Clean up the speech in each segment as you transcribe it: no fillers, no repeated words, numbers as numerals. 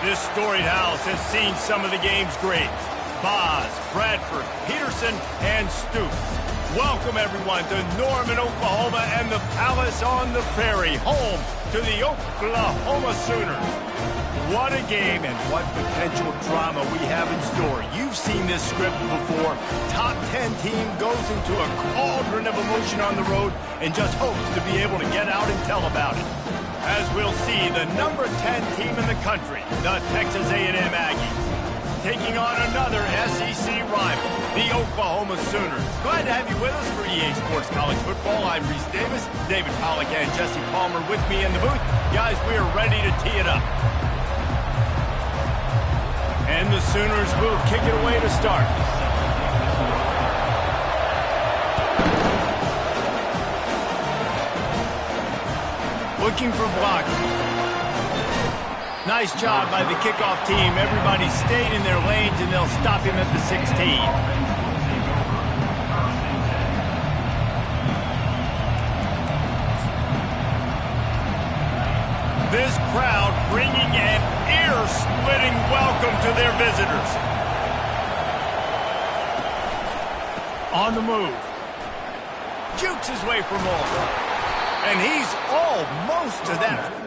This storied house has seen some of the game's greats. Boz, Bradford, Peterson, and Stoops. Welcome, everyone, to Norman, Oklahoma, and the Palace on the Prairie, home to the Oklahoma Sooners. What a game and what potential drama we have in store. You've seen this script before. Top 10 team goes into a cauldron of emotion on the road and just hopes to be able to get out and tell about it. As we'll see, the number 10 team in the country, the Texas A&M Aggies, taking on another SEC rival, the Oklahoma Sooners. Glad to have you with us for EA Sports College Football. I'm Reese Davis, David Pollack and Jesse Palmer with me in the booth. Guys, we are ready to tee it up. And the Sooners will kick it away to start. Looking for blocking. Nice job by the kickoff team. Everybody stayed in their lanes, and they'll stop him at the 16. This crowd bringing an ear-splitting welcome to their visitors. On the move. Jukes his way for more. And he's almost to that.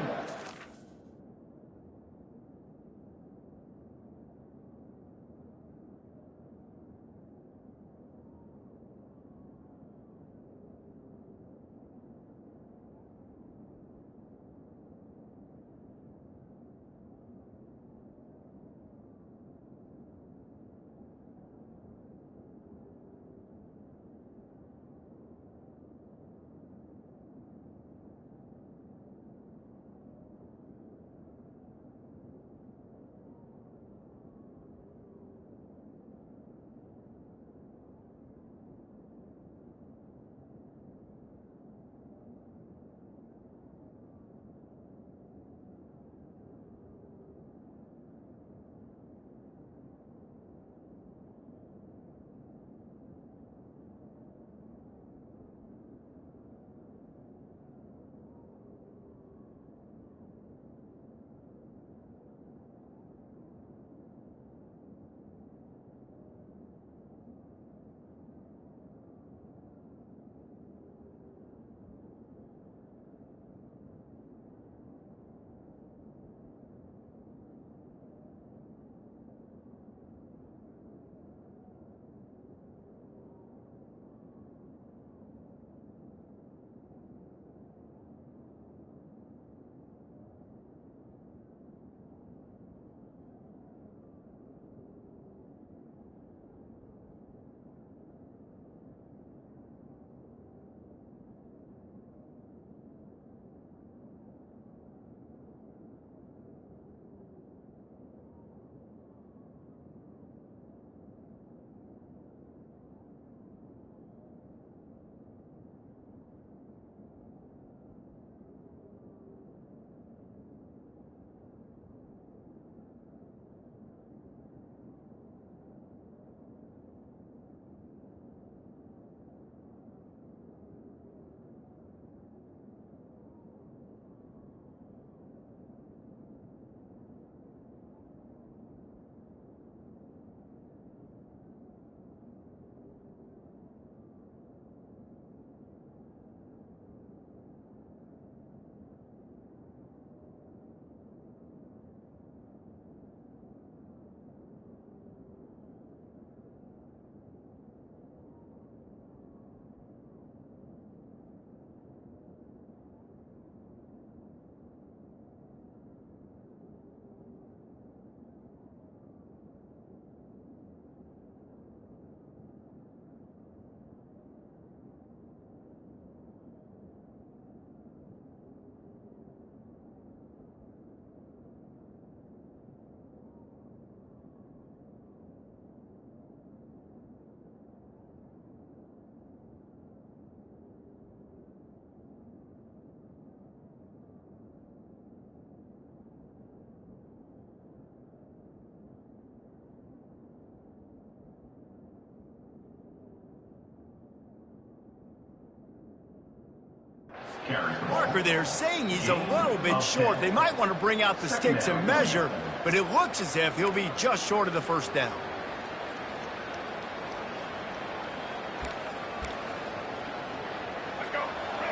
Marker there saying he's a little bit short. They might want to bring out the sticks and measure. but it looks as if he'll be just short of the first down.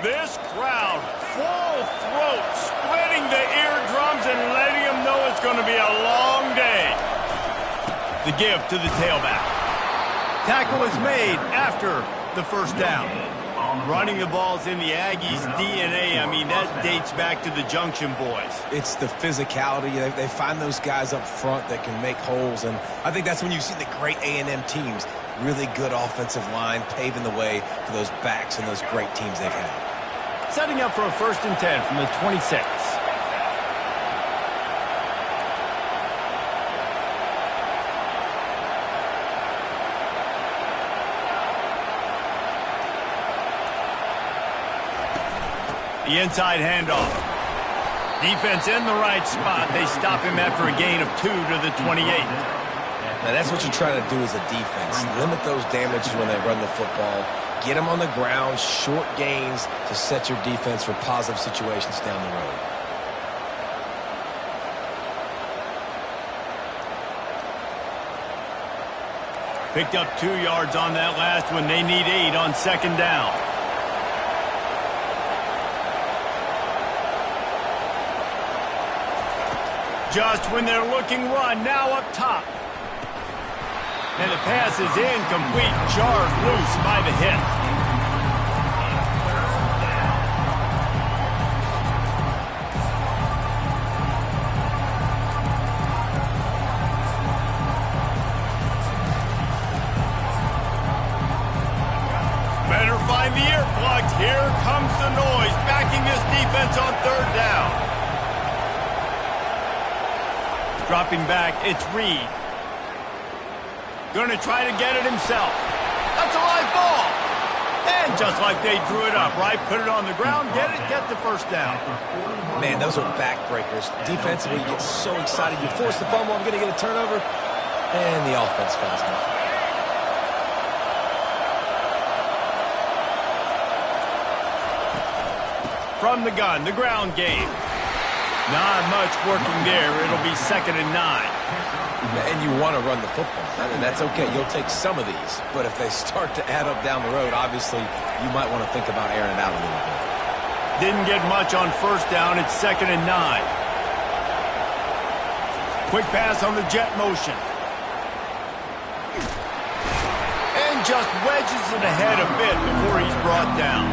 This crowd, full throat, splitting the eardrums and letting them know it's going to be a long day. The give to the tailback. Tackle is made after the first down. Running the ball's in the Aggies' DNA. I mean, that dates back to the Junction Boys. It's the physicality. They find those guys up front that can make holes, and I think that's when you see the great A&M teams. Really good offensive line, paving the way for those backs and those great teams they've had. Setting up for a 1st and 10 from the 26. The inside handoff. Defense in the right spot. They stop him after a gain of 2 to the 28. Now, that's what you're trying to do as a defense. Limit those damages when they run the football. Get them on the ground, short gains to set your defense for positive situations down the road. Picked up 2 yards on that last one. They need 8 on 2nd down. Just when they're looking run, now up top. And the pass is incomplete, jarred loose by the hit. Better find the earplugs. Here comes the noise, backing this defense on 3rd down. Dropping back, it's Reed. Going to try to get it himself. That's a live ball. And just like they drew it up, right? Put it on the ground, get the 1st down. Man, those are backbreakers. Defensively, you get so excited. You force the fumble, I'm going to get a turnover. And the offense finds nothing. From the gun, the ground game. Not much working there. It'll be 2nd and 9. And you want to run the football, and that's okay. You'll take some of these. But if they start to add up down the road, obviously, you might want to think about airing it out a little bit. Didn't get much on 1st down. It's 2nd and 9. Quick pass on the jet motion. And just wedges it ahead a bit before he's brought down.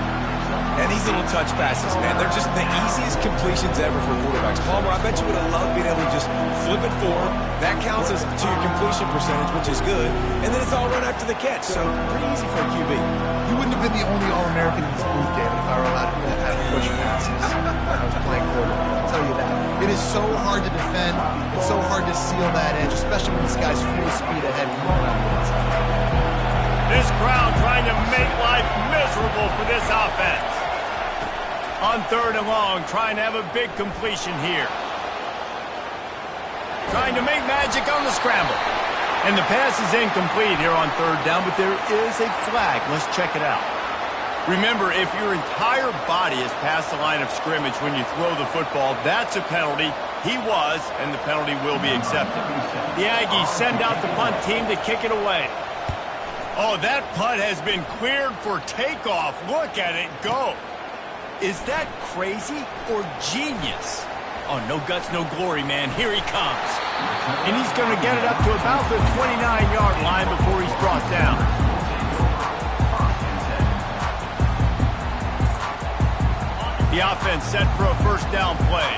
And these little touch passes, man, they're just the easiest completions ever for quarterbacks. Palmer, I bet you would have loved being able to just flip it forward. That counts as to your completion percentage, which is good. And then it's all run after the catch, so pretty easy for a QB. You wouldn't have been the only All-American in this booth, David, if I were allowed to push passes when I was playing quarterback. I'll tell you that. It is so hard to defend. It's so hard to seal that edge, especially when this guy's full speed ahead and going around the inside. This crowd trying to make life miserable for this offense. On 3rd and long, trying to have a big completion here. Trying to make magic on the scramble. And the pass is incomplete here on 3rd down, but there is a flag. Let's check it out. Remember, if your entire body is past the line of scrimmage when you throw the football, that's a penalty. He was, and the penalty will be accepted. The Aggies send out the punt team to kick it away. Oh, that punt has been cleared for takeoff. Look at it go. Is that crazy or genius? Oh, no guts, no glory, man. Here he comes. And he's going to get it up to about the 29-yard line before he's brought down. The offense set for a 1st down play.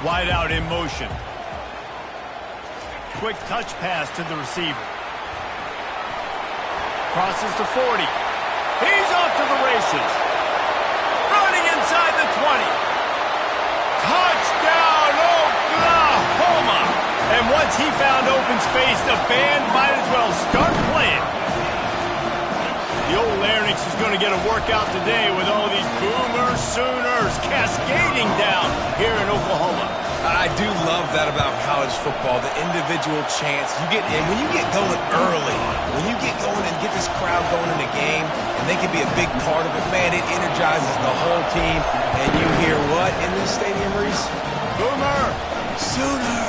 Wide out in motion. Quick touch pass to the receiver. Crosses the 40. He's off to the races. Running inside the 20. Touchdown, Oklahoma! And once he found open space, the band might as well start playing. The old Larynx is going to get a workout today with all these Boomer Sooners cascading down here in Oklahoma. I do love that about college football, the individual chance. When you get going early, when you get going and get this crowd going in the game, and they can be a big part of it, man, it energizes the whole team. And you hear what in this stadium, Reese? Boomer! Sooner!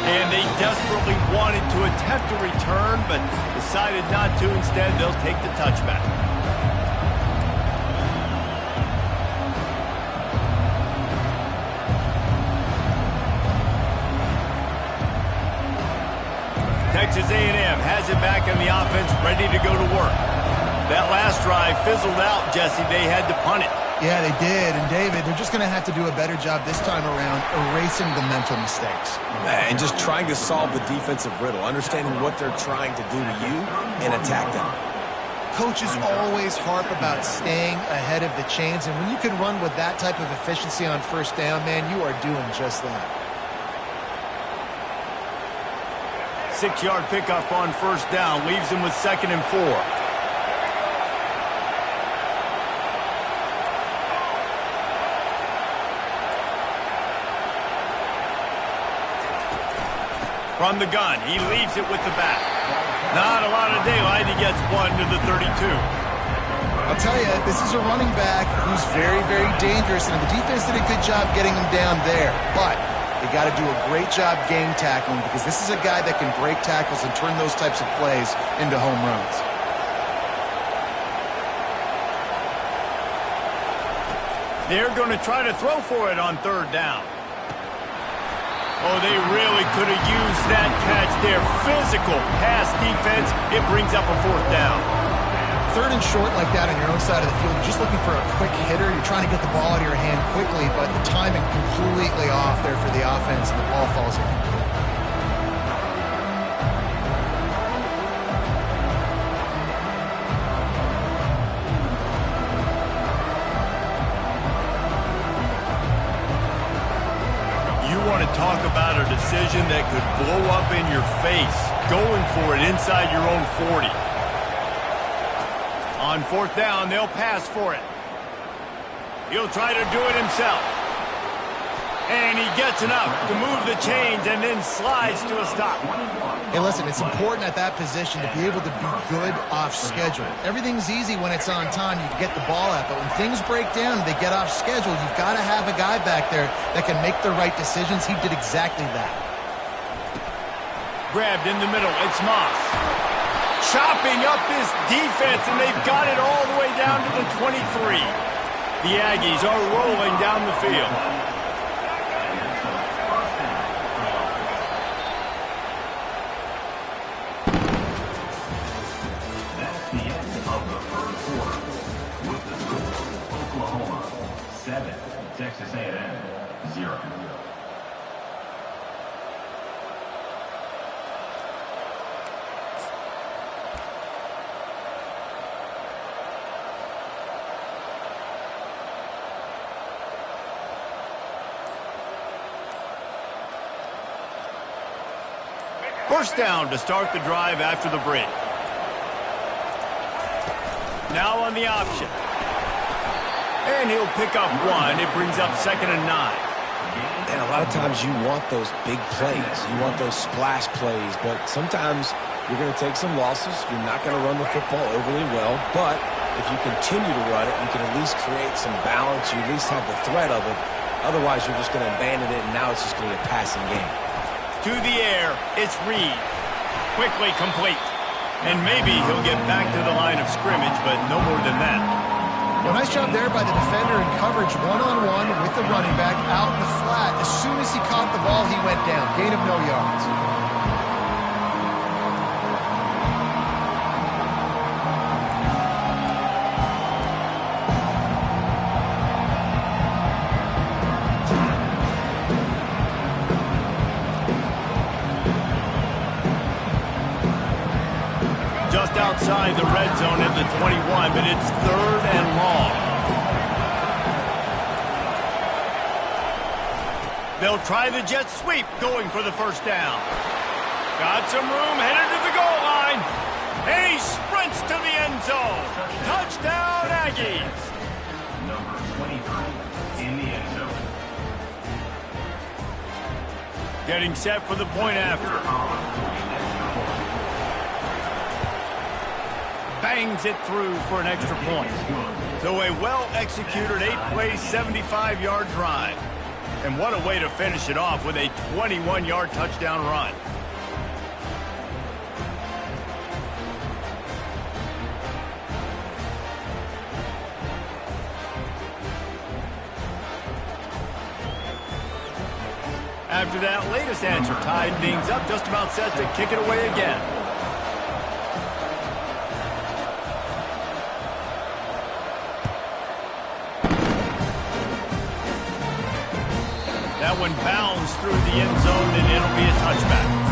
And they desperately wanted to attempt a return, but decided not to. Instead, they'll take the touchback. Texas A&M has it back in the offense, ready to go to work. That last drive fizzled out, Jesse. They had to punt it. Yeah, they did. And, David, they're just going to have to do a better job this time around erasing the mental mistakes. And just trying to solve the defensive riddle, understanding what they're trying to do to you and attack them. Coaches always harp about staying ahead of the chains, and when you can run with that type of efficiency on first down, man, you are doing just that. 6-yard pickup on first down, leaves him with 2nd and 4. From the gun, he leaves it with the back. Not a lot of daylight, he gets one to the 32. I'll tell you, this is a running back who's very, very dangerous, and the defense did a good job getting him down there. But they got to do a great job game tackling, because this is a guy that can break tackles and turn those types of plays into home runs. They're going to try to throw for it on 3rd down. Oh, they really could have used that catch there. Physical pass defense. It brings up a 4th down. 3rd and short like that on your own side of the field, you're just looking for a quick hitter. You're trying to get the ball out of your hand quickly, but the timing completely off there for the offense, and the ball falls in. You want to talk about a decision that could blow up in your face, going for it inside your own 40. On 4th down, they'll pass for it. He'll try to do it himself. And he gets enough to move the chains and then slides to a stop. Hey, listen, it's important at that position to be able to be good off schedule. Everything's easy when it's on time. You can get the ball out. But when things break down, they get off schedule, you've got to have a guy back there that can make the right decisions. He did exactly that. Grabbed in the middle. It's Moss. Chopping up this defense, and they've got it all the way down to the 23. The Aggies are rolling down the field. That's the end of the 3rd quarter. With the score, Oklahoma 7, Texas A&M 0. First down to start the drive after the break. Now on the option. And he'll pick up 1. It brings up 2nd and 9. And a lot of times you want those big plays. You want those splash plays. But sometimes you're going to take some losses. You're not going to run the football overly well. But if you continue to run it, you can at least create some balance. You at least have the threat of it. Otherwise, you're just going to abandon it, and now it's just going to be a passing game. To the air, it's Reed. Quickly complete. And maybe he'll get back to the line of scrimmage, but no more than that. Well, nice job there by the defender in coverage, one-on-one with the running back out in the flat. As soon as he caught the ball, he went down. Gain of no yards. Outside the red zone at the 21, but it's 3rd and long. They'll try the jet sweep, going for the first down. Got some room, headed to the goal line. And he sprints to the end zone. Touchdown, Aggies. Number 23 in the end zone. Getting set for the point after. Bangs it through for an extra point. So a well-executed 8-play, 75-yard drive. And what a way to finish it off with a 21-yard touchdown run. After that latest answer tied things up, just about set to kick it away again. That one bounds through the end zone, and it'll be a touchback.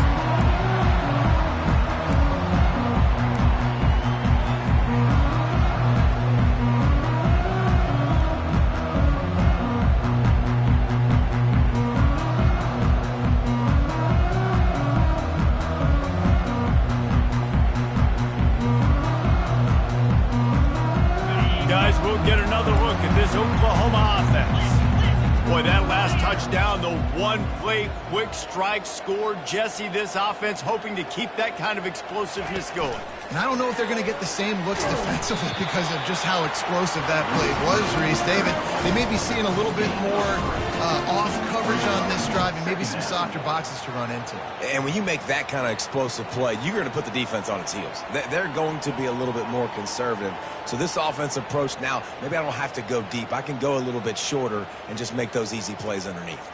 Guys, we'll get another look at this Oklahoma offense. Boy, that last touchdown, the one-play quick strike scored. Jesse, this offense hoping to keep that kind of explosiveness going. And I don't know if they're going to get the same looks defensively because of just how explosive that play was, Reese. David, they may be seeing a little bit more off coverage on this drive and maybe some softer boxes to run into. And when you make that kind of explosive play, you're going to put the defense on its heels. They're going to be a little bit more conservative. So this offensive approach now, maybe I don't have to go deep. I can go a little bit shorter and just make those easy plays underneath.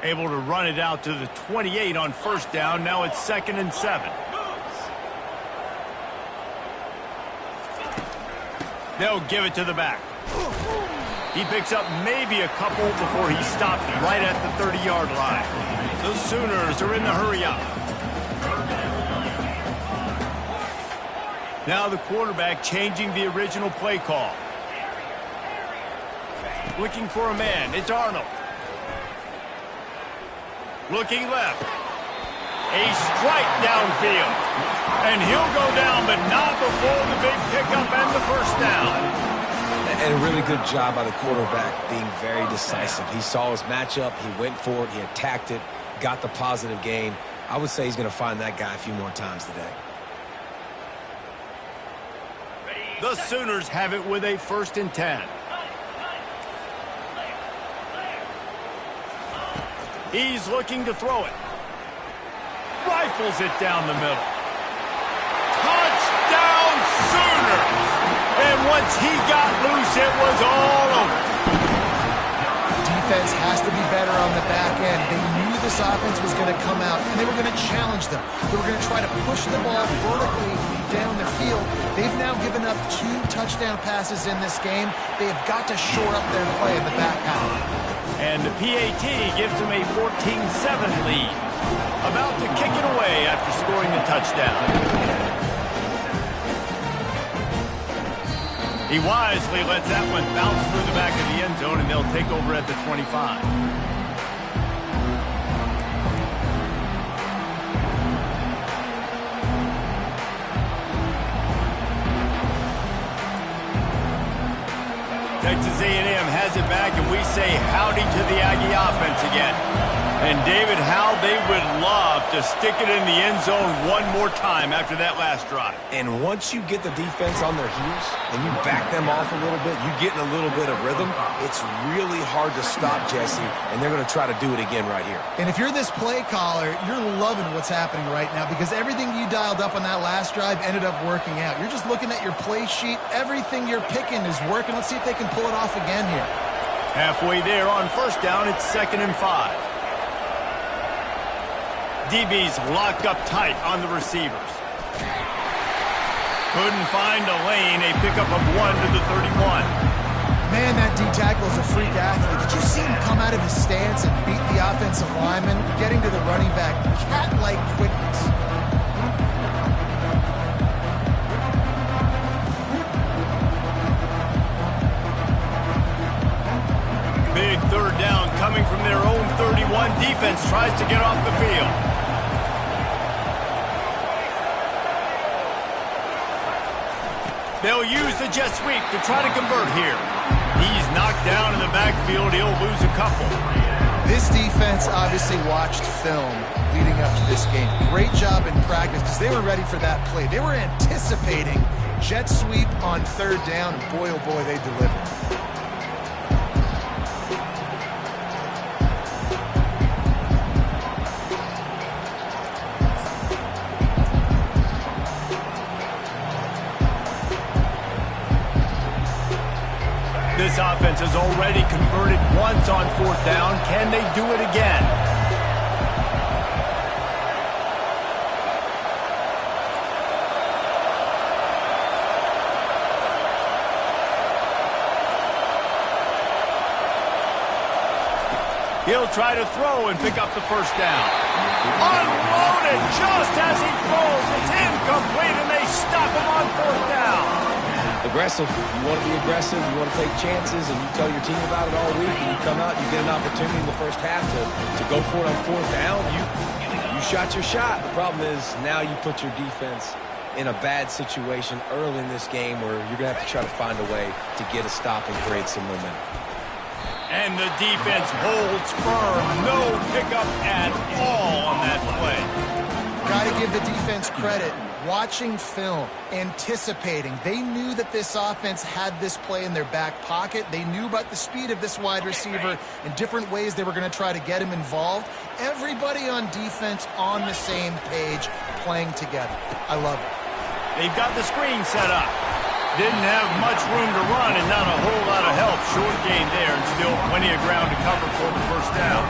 Able to run it out to the 28 on first down. Now it's 2nd and 7. They'll give it to the back. He picks up maybe a couple before he stopped right at the 30-yard line. The Sooners are in the hurry up. Now the quarterback changing the original play call. Looking for a man. It's Arnold. Looking left. A strike downfield. And he'll go down, but not before the big pickup and the first down. And a really good job by the quarterback being very decisive. He saw his matchup. He went for it. He attacked it. Got the positive gain. I would say he's going to find that guy a few more times today. The Sooners have it with a 1st and 10. He's looking to throw it. Rifles it down the middle. Touchdown Sooners! And once he got loose, it was all over. Defense has to be better on the back end. They knew this offense was going to come out, and they were going to challenge them. They were going to try to push the ball vertically down the field. They've now given up 2 touchdown passes in this game. They have got to shore up their play in the back half. And the PAT gives them a 14-7 lead. About to kick it away after scoring the touchdown. He wisely lets that one bounce through the back of the end zone, and they'll take over at the 25. Texas A&M has it back, and we say howdy to the Aggie offense again. And, David, how they would love to stick it in the end zone one more time after that last drive. And once you get the defense on their heels and you back them off a little bit, you get in a little bit of rhythm, it's really hard to stop, Jesse, and they're going to try to do it again right here. And if you're this play caller, you're loving what's happening right now because everything you dialed up on that last drive ended up working out. You're just looking at your play sheet. Everything you're picking is working. Let's see if they can pull it off again here. Halfway there on first down, it's 2nd and 5. DB's locked up tight on the receivers. Couldn't find a lane. A pickup of 1 to the 31. Man, that D-tackle is a freak athlete. Did you see him come out of his stance and beat the offensive lineman, getting to the running back? Cat-like quickness. Big 3rd down coming from their own 31. Defense tries to get off the field. They'll use the jet sweep to try to convert here. He's knocked down in the backfield. He'll lose a couple. This defense obviously watched film leading up to this game. Great job in practice because they were ready for that play. They were anticipating jet sweep on third down, and boy, oh boy, they delivered. This offense has already converted once on fourth down. Can they do it again? He'll try to throw and pick up the first down. Unloaded just as he throws. It's incomplete, and they stop him on fourth down. Aggressive. You want to be aggressive. You want to take chances, and you tell your team about it all week, and you come out, you get an opportunity in the first half to go for it on fourth down. You shot your shot. The problem is now you put your defense in a bad situation early in this game where you're going to have to try to find a way to get a stop and create some momentum. And the defense holds firm. No pickup at all on that play. Got to give the defense credit. Watching film, anticipating. They knew that this offense had this play in their back pocket. They knew about the speed of this wide receiver and different ways they were going to try to get him involved. Everybody on defense on the same page, playing together. I love it. They've got the screen set up. Didn't have much room to run and not a whole lot of help. Short gain there and still plenty of ground to cover for the first down.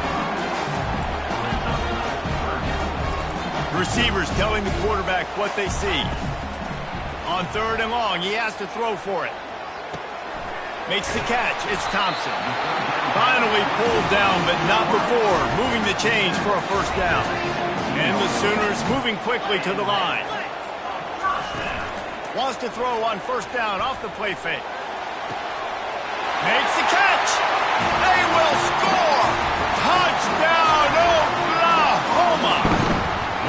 Receivers telling the quarterback what they see. On third and long, he has to throw for it. Makes the catch. It's Thompson. Finally pulled down, but not before. Moving the chains for a first down. And the Sooners moving quickly to the line. Wants to throw on first down off the play fake. Makes the catch. They will score. Touchdown, Oklahoma.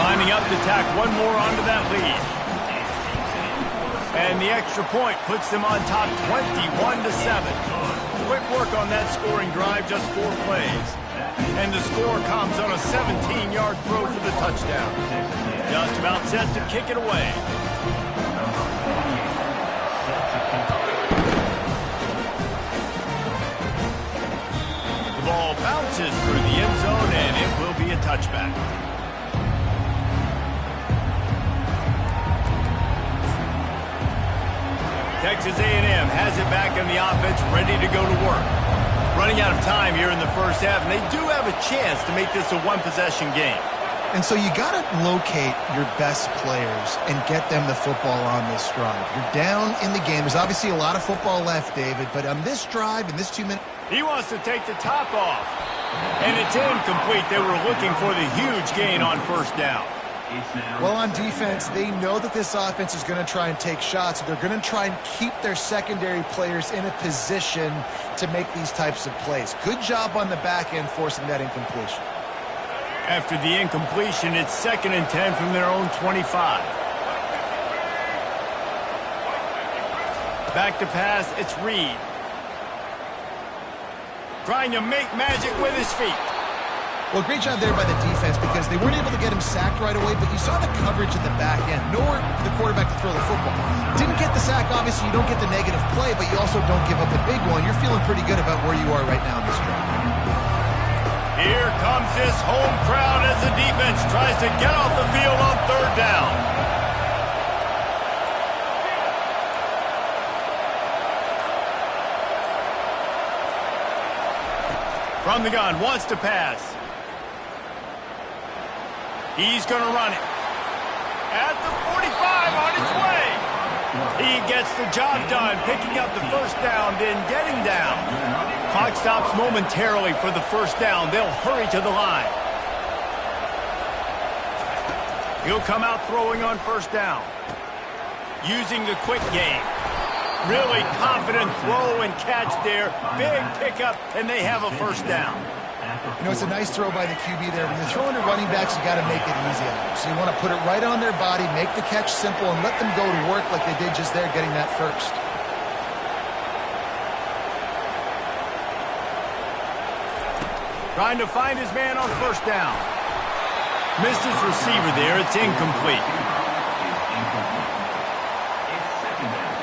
Lining up to tack one more onto that lead. And the extra point puts them on top 21-7. Quick work on that scoring drive, just 4 plays. And the score comes on a 17-yard throw for the touchdown. Just about set to kick it away. The ball bounces through the end zone, and it will be a touchback. Texas A&M has it back in the offense, ready to go to work. Running out of time here in the first half, and they do have a chance to make this a one-possession game. And so you got to locate your best players and get them the football on this drive. You're down in the game. There's obviously a lot of football left, David, but on this drive, in this 2 minutes... He wants to take the top off. And it's incomplete. They were looking for the huge gain on first down. Well, on defense, they know that this offense is going to try and take shots. So they're going to try and keep their secondary players in a position to make these types of plays. Good job on the back end forcing that incompletion. After the incompletion, it's 2nd and 10 from their own 25. Back to pass, it's Reed. Trying to make magic with his feet. Well, great job there by the defense because they weren't able to get him sacked right away, but you saw the coverage at the back end. Nowhere for the quarterback to throw the football. Didn't get the sack, obviously you don't get the negative play, but you also don't give up the big one. You're feeling pretty good about where you are right now in this drive. Here comes this home crowd as the defense tries to get off the field on third down. From the gun, wants to pass. He's going to run it. At the 45, on its way. He gets the job done, picking up the first down, then getting down. Clock stops momentarily for the first down. They'll hurry to the line. He'll come out throwing on first down. Using the quick game. Really confident throw and catch there. Big pickup, and they have a first down. You know, it's a nice throw by the QB there. When you're throwing to running backs, you got to make it easy on them. So you want to put it right on their body, make the catch simple, and let them go to work like they did just there, getting that first. Trying to find his man on first down. Missed his receiver there. It's incomplete. It's second down.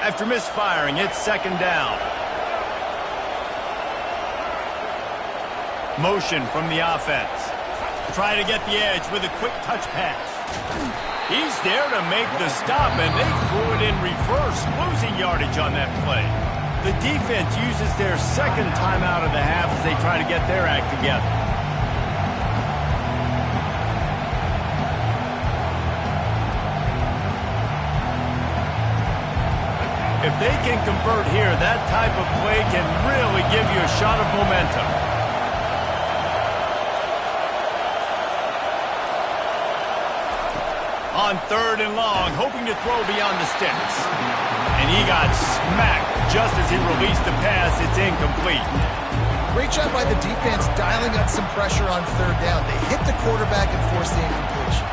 After misfiring, it's second down. Motion from the offense. Try to get the edge with a quick touch pass. He's there to make the stop, and they threw it in reverse, losing yardage on that play. The defense uses their second timeout of the half as they try to get their act together. If they can convert here, that type of play can really give you a shot of momentum. On third and long, hoping to throw beyond the sticks. And he got smacked just as he released the pass. It's incomplete. Great job by the defense dialing up some pressure on third down. They hit the quarterback and forced the incompletion.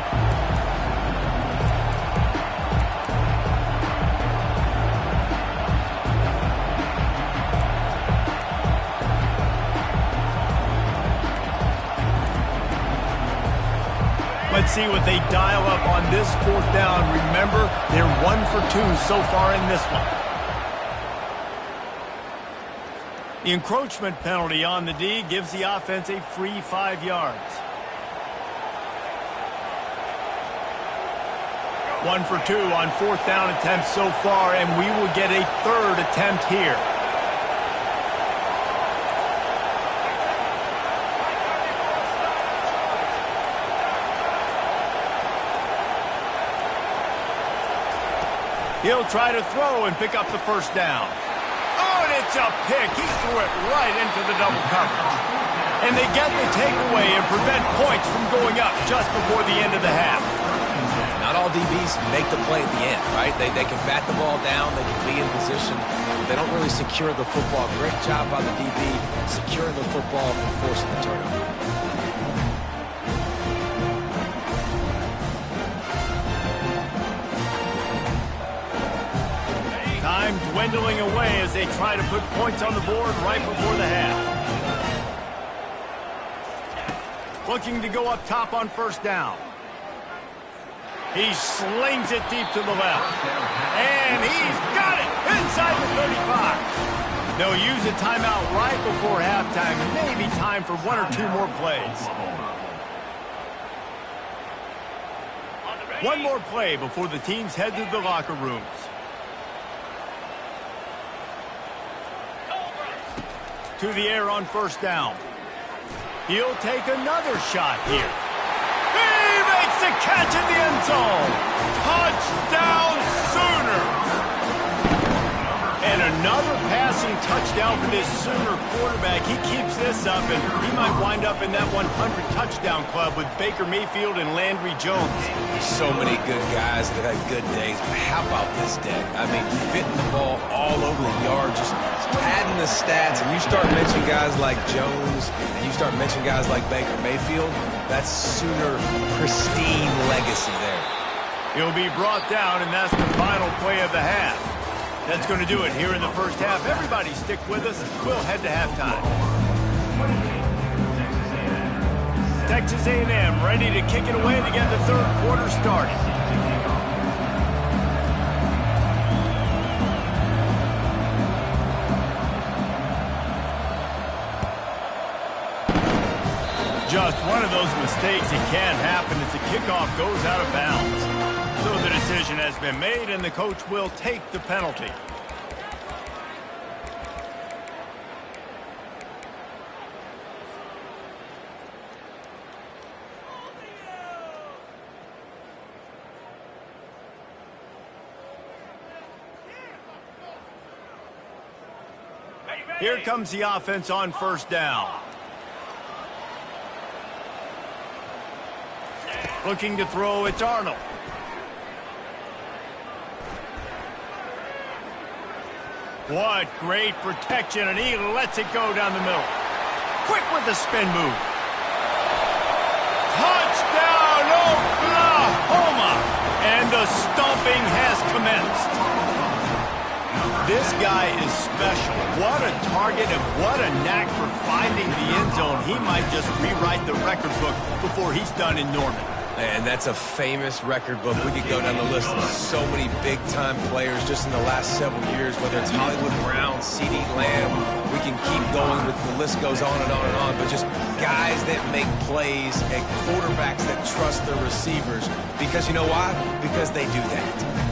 Let's see what they dial up on this fourth down. Remember, they're 1 for 2 so far in this one. The encroachment penalty on the D gives the offense a free 5 yards. 1 for 2 on fourth down attempts so far, and we will get a third attempt here. He'll try to throw and pick up the first down. Oh, and it's a pick. He threw it right into the double coverage. And they get the takeaway and prevent points from going up just before the end of the half. Not all DBs make the play at the end, right? They can bat the ball down, they can be in position. They don't really secure the football. Great job by the DB securing the football and forcing the turnover. Time dwindling away as they try to put points on the board right before the half. Looking to go up top on first down. He slings it deep to the left. And he's got it inside the 35. They'll use a timeout right before halftime. Maybe time for 1 or 2 more plays. One more play before the teams head to the locker rooms. To the air on first down. He'll take another shot here. He makes the catch in the end zone. Touchdown Sooners! And another passing touchdown for this Sooner quarterback. He keeps this up, and he might wind up in that 100 touchdown club with Baker Mayfield and Landry Jones. So many good guys that had good days. But how about this day? I mean, fitting the ball all over the yard, just padding the stats, and you start mentioning guys like Jones, and you start mentioning guys like Baker Mayfield, that's Sooner pristine legacy there. He'll be brought down, and that's the final play of the half. That's going to do it here in the first half. Everybody stick with us. We'll head to halftime. Texas A&M ready to kick it away to get the third quarter started. Just one of those mistakes that can happen as the kickoff goes out of bounds. So the decision has been made, and the coach will take the penalty. Here comes the offense on first down. Looking to throw, it's Arnold. What great protection, and he lets it go down the middle. Quick with the spin move. Touchdown! This guy is special. What a target and what a knack for finding the end zone. He might just rewrite the record book before he's done in Norman. And that's a famous record book. We could go down the list of so many big-time players just in the last several years, whether it's Hollywood Brown, CeeDee Lamb. We can keep going with the list goes on and on and on, but just guys that make plays and quarterbacks that trust their receivers. Because you know why? Because they do that.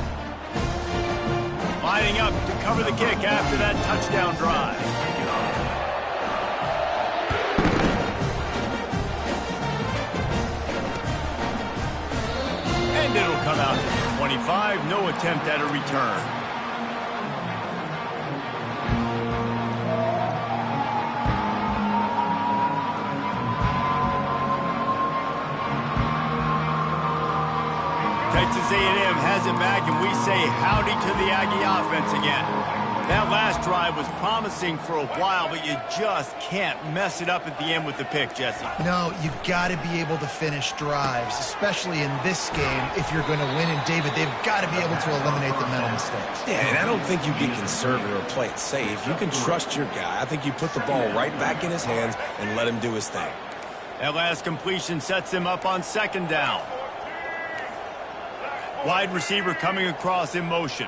Lining up to cover the kick after that touchdown drive. And it'll come out to the 25. No attempt at a return. Texas A&M has it back, and we say howdy to the Aggie offense again. That last drive was promising for a while, but you just can't mess it up at the end with the pick, Jesse. No, you've got to be able to finish drives, especially in this game. If you're going to win, and David, they've got to be able to eliminate the mental mistakes. Yeah, and I don't think you get conservative or play it safe. You can trust your guy. I think you put the ball right back in his hands and let him do his thing. That last completion sets him up on second down. Wide receiver coming across in motion.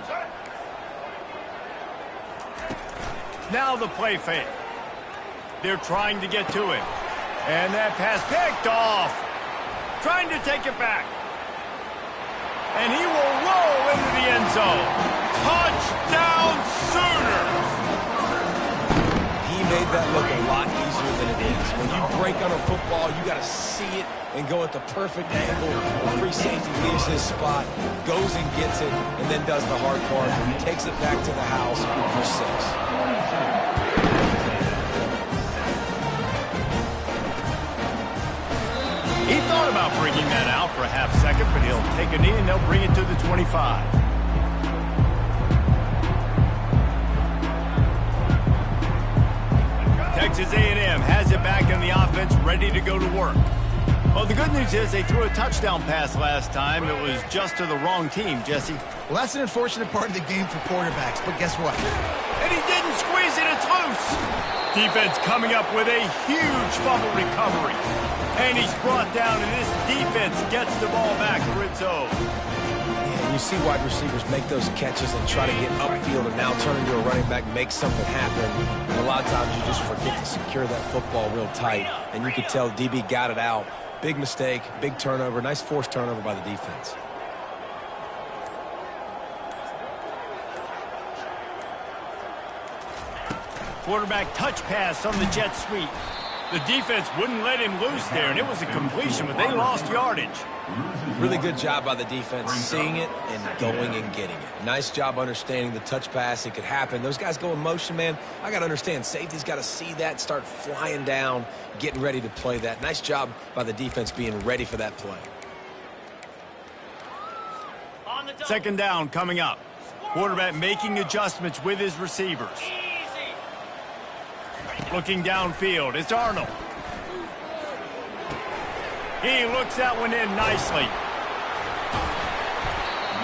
Now the play fake. They're trying to get to it. And that pass picked off. Trying to take it back. And he will roll into the end zone. Touchdown Sooners! He made that look a lot easier than it is. When you break on a football, you got to see it and go at the perfect angle. The free safety leaves his spot, goes and gets it, and then does the hard part. He takes it back to the house for 6. He thought about bringing that out for a half second, but he'll take a knee and they'll bring it to the 25. Texas A&M has it back in the offense, ready to go to work. Well, the good news is they threw a touchdown pass last time. It was just to the wrong team, Jesse. Well, that's an unfortunate part of the game for quarterbacks, but guess what? And he didn't squeeze it, it's loose. Defense coming up with a huge fumble recovery. And he's brought down, and this defense gets the ball back for its own. Yeah, you see wide receivers make those catches and try to get upfield and now turn into a running back, make something happen. And a lot of times you just forget to secure that football real tight. And you could tell DB got it out. Big mistake, big turnover, nice forced turnover by the defense. Quarterback touch pass on the jet sweep. The defense wouldn't let him loose there, and it was a completion, but they lost yardage. Really good job by the defense, seeing it and going and getting it. Nice job understanding the touch pass. It could happen. Those guys go in motion, man. I got to understand, safety's got to see that, start flying down, getting ready to play that. Nice job by the defense being ready for that play. Second down coming up. Quarterback making adjustments with his receivers. Looking downfield, it's Arnold. He looks that one in nicely.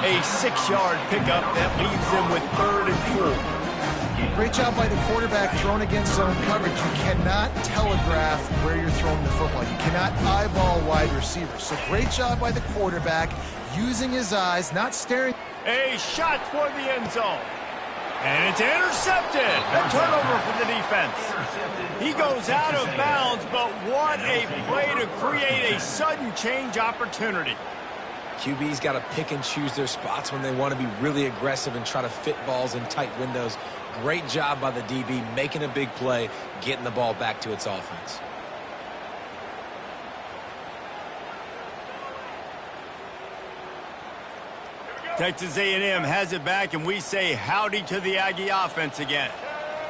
A 6-yard pickup that leaves them with 3rd and 4. Great job by the quarterback thrown against zone coverage. You cannot telegraph where you're throwing the football. You cannot eyeball wide receivers. So great job by the quarterback using his eyes, not staring. A shot toward the end zone. And it's intercepted. A turnover for the defense. He goes out of bounds, but what a play to create a sudden change opportunity. QB's got to pick and choose their spots when they want to be really aggressive and try to fit balls in tight windows. Great job by the DB making a big play, getting the ball back to its offense. Texas A&M has it back, and we say howdy to the Aggie offense again.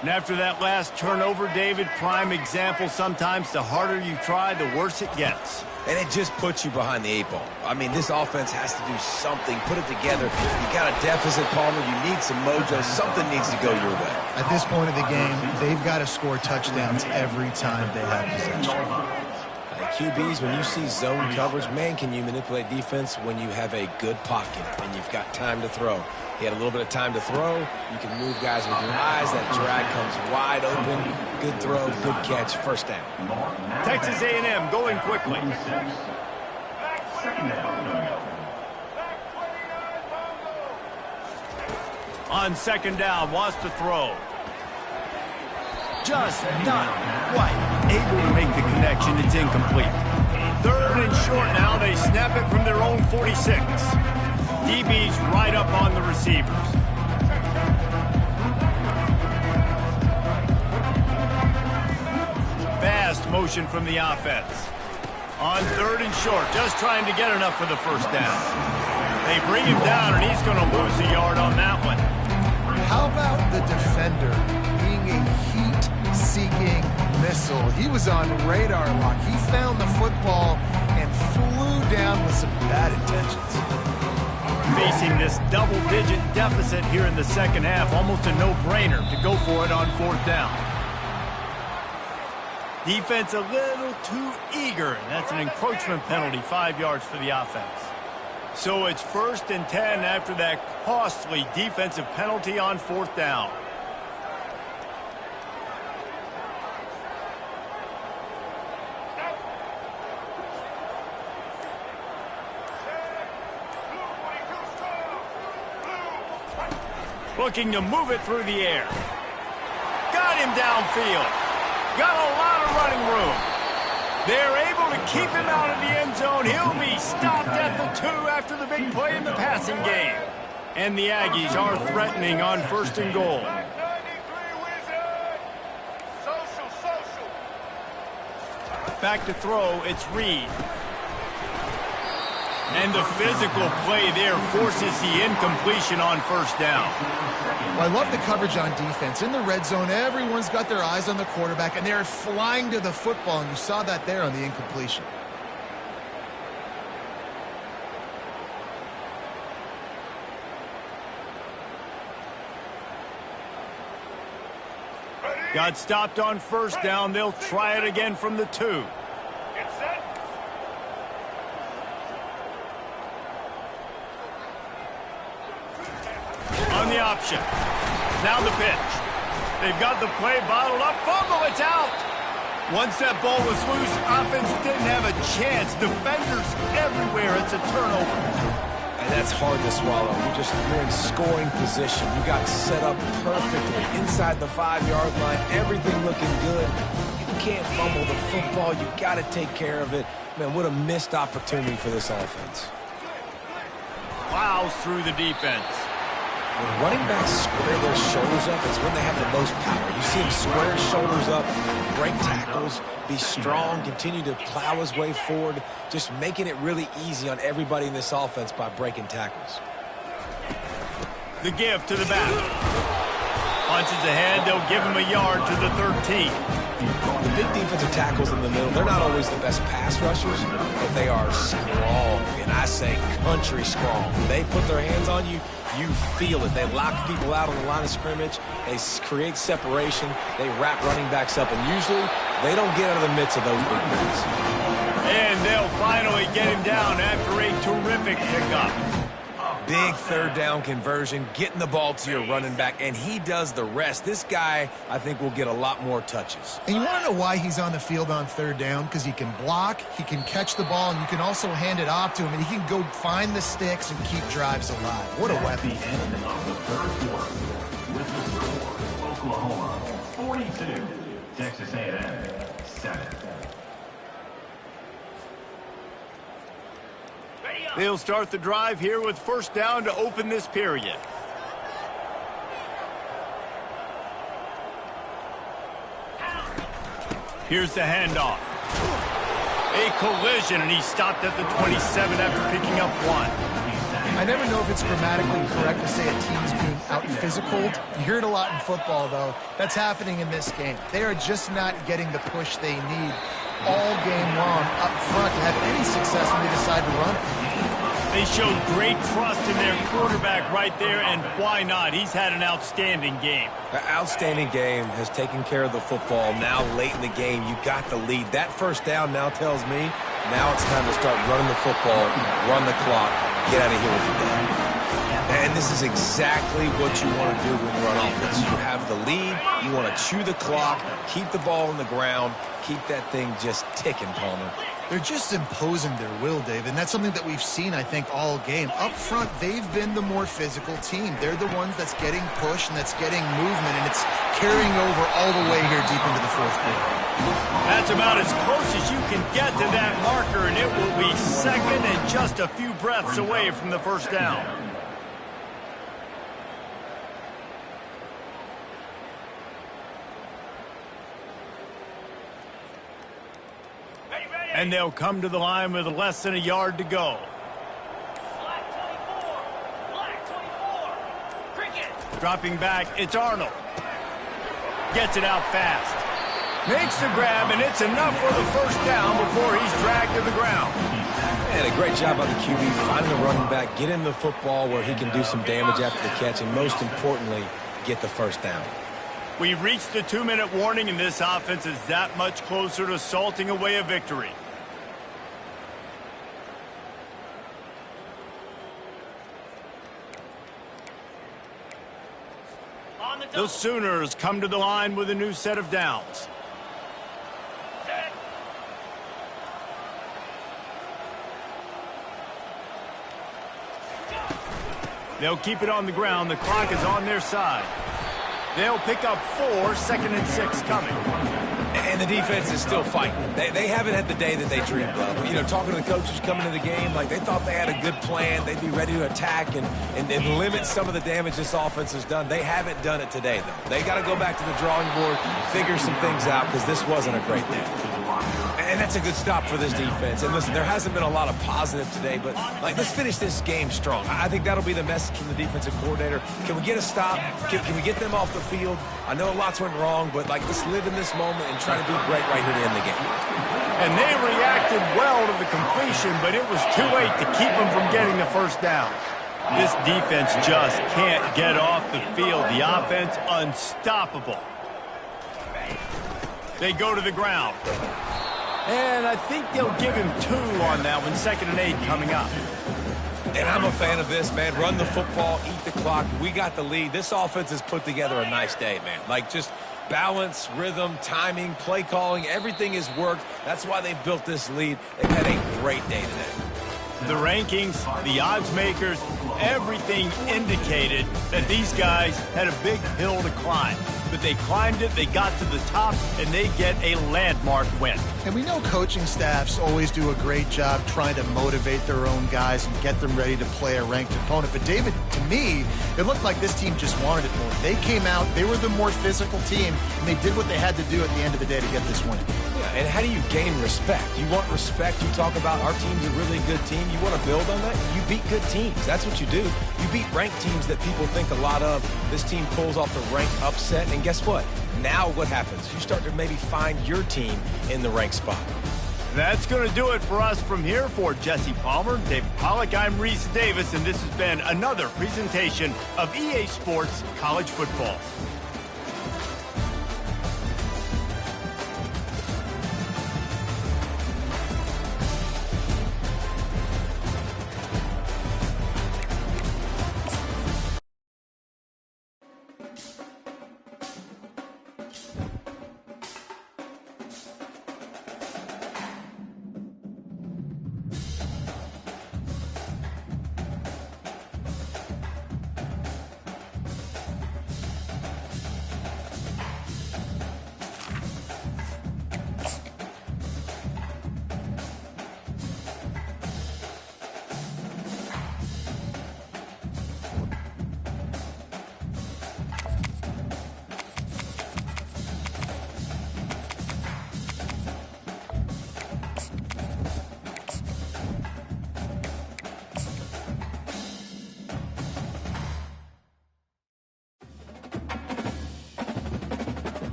And after that last turnover, David, prime example, sometimes the harder you try, the worse it gets. And it just puts you behind the 8 ball. I mean, this offense has to do something, put it together. You got a deficit, Palmer. You need some mojo. Something needs to go your way. At this point of the game, they've got to score touchdowns every time they have possession. QBs, when you see zone coverage, man, can you manipulate defense when you have a good pocket and you've got time to throw. He had a little bit of time to throw. You can move guys with your eyes. That drag comes wide open. Good throw, good catch, first down. Texas A&M going quickly. Second down. On second down, wants to throw. Just not quite able to make the connection. It's incomplete. Third and short now. They snap it from their own 46. DB's right up on the receivers. Fast motion from the offense. On third and short, just trying to get enough for the first down. They bring him down, and he's going to lose a yard on that one. How about the defender being a heat-seeking missile? He was on radar lock. He found the football and flew down with some bad intentions. Facing this double-digit deficit here in the second half, almost a no-brainer to go for it on fourth down. Defense a little too eager. That's an encroachment penalty, 5 yards for the offense. So it's 1st and 10 after that costly defensive penalty on fourth down. Looking to move it through the air. Got him downfield. Got a lot of running room. They're able to keep him out of the end zone. He'll be stopped at the 2 after the big play in the passing game. And the Aggies are threatening on 1st and goal. Back to throw, it's Reed. And the physical play there forces the incompletion on first down. Well, I love the coverage on defense. In the red zone, everyone's got their eyes on the quarterback, and they're flying to the football, and you saw that there on the incompletion. Got stopped on first down. They'll try it again from the 2. On the option. Now the pitch. They've got the play bottled up. Fumble, it's out. Once that ball was loose, offense didn't have a chance. Defenders everywhere. It's a turnover. And that's hard to swallow. You're in scoring position. You got set up perfectly inside the 5-yard line. Everything looking good. You can't fumble the football. You got to take care of it. Man, what a missed opportunity for this offense. Plows through the defense. When running backs square their shoulders up, it's when they have the most power. You see him square his shoulders up, break tackles, be strong, continue to plow his way forward, just making it really easy on everybody in this offense by breaking tackles. The give to the back. Punches ahead, they'll give him a yard to the 13. The big defensive tackles in the middle, they're not always the best pass rushers, but they are strong, and I say country strong. When they put their hands on you, you feel it. They lock people out on the line of scrimmage. They create separation. They wrap running backs up, and usually they don't get out of the midst of those big plays. And they'll finally get him down after a terrific pickup. Big third down conversion, getting the ball to your running back, and he does the rest. This guy, I think, will get a lot more touches. And you want to know why he's on the field on third down? Because he can block, he can catch the ball, and you can also hand it off to him, and he can go find the sticks and keep drives alive. What a weapon. The end of the third quarter with the score, Oklahoma 42, Texas A&M 7. They'll start the drive here with first down to open this period. Here's the handoff. A collision, and he stopped at the 27 after picking up 1. I never know if it's grammatically correct to say a team's being out-physicaled. You hear it a lot in football, though. That's happening in this game. They are just not getting the push they need all game long up front to have any success when they decide to run it. They showed great trust in their quarterback right there, and why not? He's had an outstanding game. An outstanding game, has taken care of the football. Now late in the game, you got the lead. That first down now tells me now it's time to start running the football, run the clock, get out of here with the day. And And this is exactly what you want to do when you're on offense. You have the lead, you want to chew the clock, keep the ball on the ground, keep that thing just ticking, Palmer. They're just imposing their will, Dave, and that's something that we've seen, I think, all game. Up front, they've been the more physical team. They're the ones that's getting pushed and that's getting movement, and it's carrying over all the way here deep into the fourth quarter. That's about as close as you can get to that marker, and it will be second and just a few breaths away from the first down. And they'll come to the line with less than a yard to go. Dropping back, it's Arnold. Gets it out fast. Makes the grab, and it's enough for the first down before he's dragged to the ground. And a great job by the QB, finding the running back, get him the football where he can do some damage after the catch, and most importantly, get the first down. We've reached the 2-minute warning, and this offense is that much closer to salting away a victory. The Sooners come to the line with a new set of downs. They'll keep it on the ground. The clock is on their side. They'll pick up 4, 2nd and 6 coming. And the defense is still fighting. They haven't had the day that they dreamed of. You know, talking to the coaches coming to the game, like they thought they had a good plan. They'd be ready to attack and limit some of the damage this offense has done. They haven't done it today, though. They got to go back to the drawing board, figure some things out, because this wasn't a great day. And that's a good stop for this defense. And listen, there hasn't been a lot of positive today, but like let's finish this game strong. I think that'll be the message from the defensive coordinator. Can we get a stop? Can we get them off the field? I know lots went wrong, but like let's live in this moment and try to do great right here to end the game. And they reacted well to the completion, but it was too late to keep them from getting the first down. This defense just can't get off the field. The offense unstoppable. They go to the ground. And I think they'll give him 2 on that one. 2nd and 8 coming up. And I'm a fan of this, man. Run the football, eat the clock. We got the lead. This offense has put together a nice day, man. Like just balance, rhythm, timing, play calling, everything has worked. That's why they've built this lead. They've had a great day today. The rankings, the odds makers, everything indicated that these guys had a big hill to climb. But they climbed it, they got to the top, and they get a landmark win. And we know coaching staffs always do a great job trying to motivate their own guys and get them ready to play a ranked opponent. But David, to me, it looked like this team just wanted it more. They came out, they were the more physical team, and they did what they had to do at the end of the day to get this win. Yeah, and how do you gain respect? You want respect. You talk about our team's a really good team. You want to build on that? You beat good teams. That's what you do. You beat ranked teams that people think a lot of. This team pulls off the ranked upset, and guess what? Now what happens? You start to maybe find your team in the ranked spot. That's going to do it for us from here. For Jesse Palmer, David Pollack, I'm Reese Davis, and this has been another presentation of EA Sports College Football.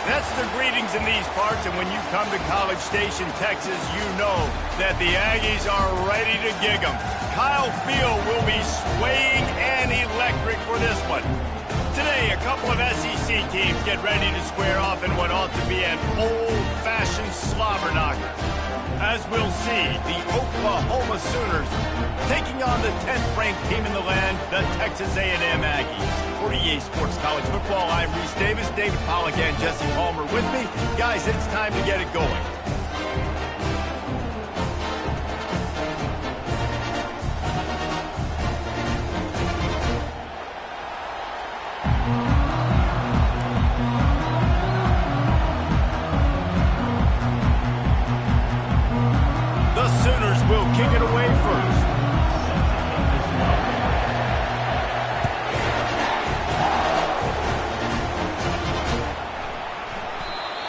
That's the greetings in these parts, and when you come to College Station, Texas, you know that the Aggies are ready to gig 'em. Kyle Field will be swaying and electric for this one. Today, a couple of SEC teams get ready to square off in what ought to be an old-fashioned slobber knocker. As we'll see, the Oklahoma Sooners taking on the 10th-ranked team in the land, the Texas A&M Aggies. For EA Sports College Football, I'm Reese Davis, David Pollack, and Jesse Palmer with me. Guys, it's time to get it going. The Sooners will kick it away first.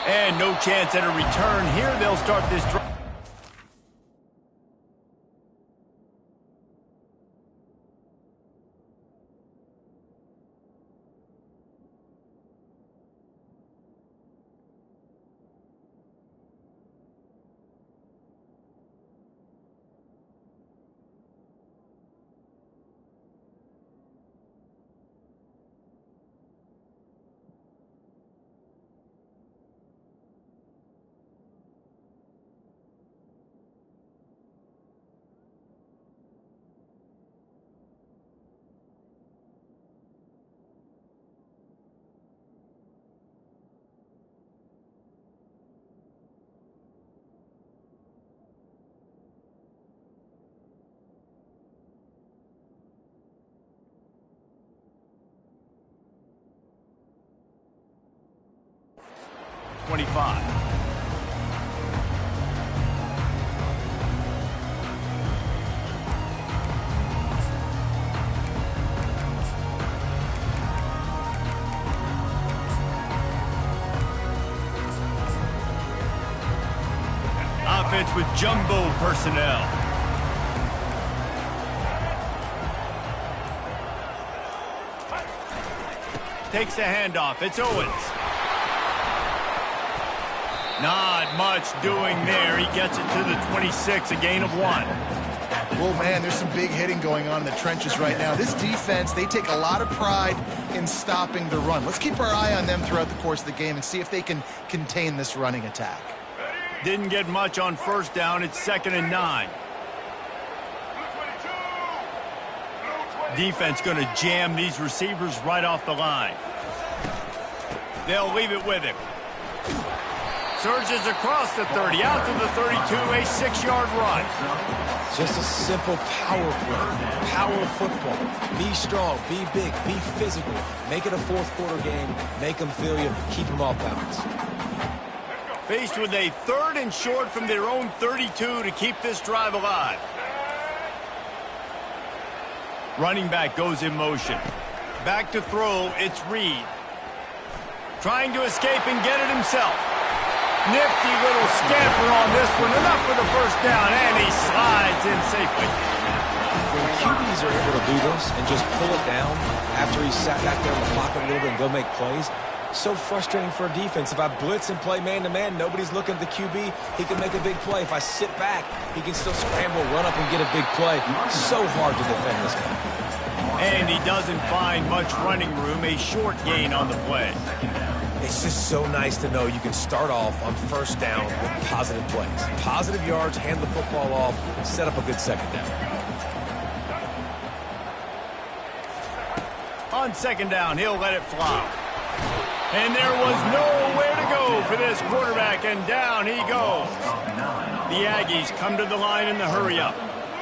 And no chance at a return here. They'll start this drive. Offense with jumbo personnel. Takes the handoff. It's Owens. Not much doing there. He gets it to the 26, a gain of 1. Well, man, there's some big hitting going on in the trenches right now. This defense, they take a lot of pride in stopping the run. Let's keep our eye on them throughout the course of the game and see if they can contain this running attack. Didn't get much on first down. It's 2nd and 9. Defense going to jam these receivers right off the line. They'll leave it with him. Surges across the 30, out to the 32, a 6-yard run. Just a simple power play. Power football. Be strong, be big, be physical. Make it a fourth-quarter game. Make them feel you. Keep them off balance. Faced with a 3rd and short from their own 32 to keep this drive alive. Running back goes in motion. Back to throw, it's Reed. Trying to escape and get it himself. Nifty little scamper on this one. Enough for the first down, and he slides in safely. When QBs are able to do this and just pull it down after he sat back there in the pocket a little bit and go make plays, so frustrating for a defense. If I blitz and play man-to-man, nobody's looking at the QB, he can make a big play. If I sit back, he can still scramble, run up, and get a big play. So hard to defend this guy. And he doesn't find much running room, a short gain on the play. It's just so nice to know you can start off on first down with positive plays. Positive yards, hand the football off, set up a good second down. On 2nd down, he'll let it fly. And there was nowhere to go for this quarterback, and down he goes. The Aggies come to the line in the hurry-up.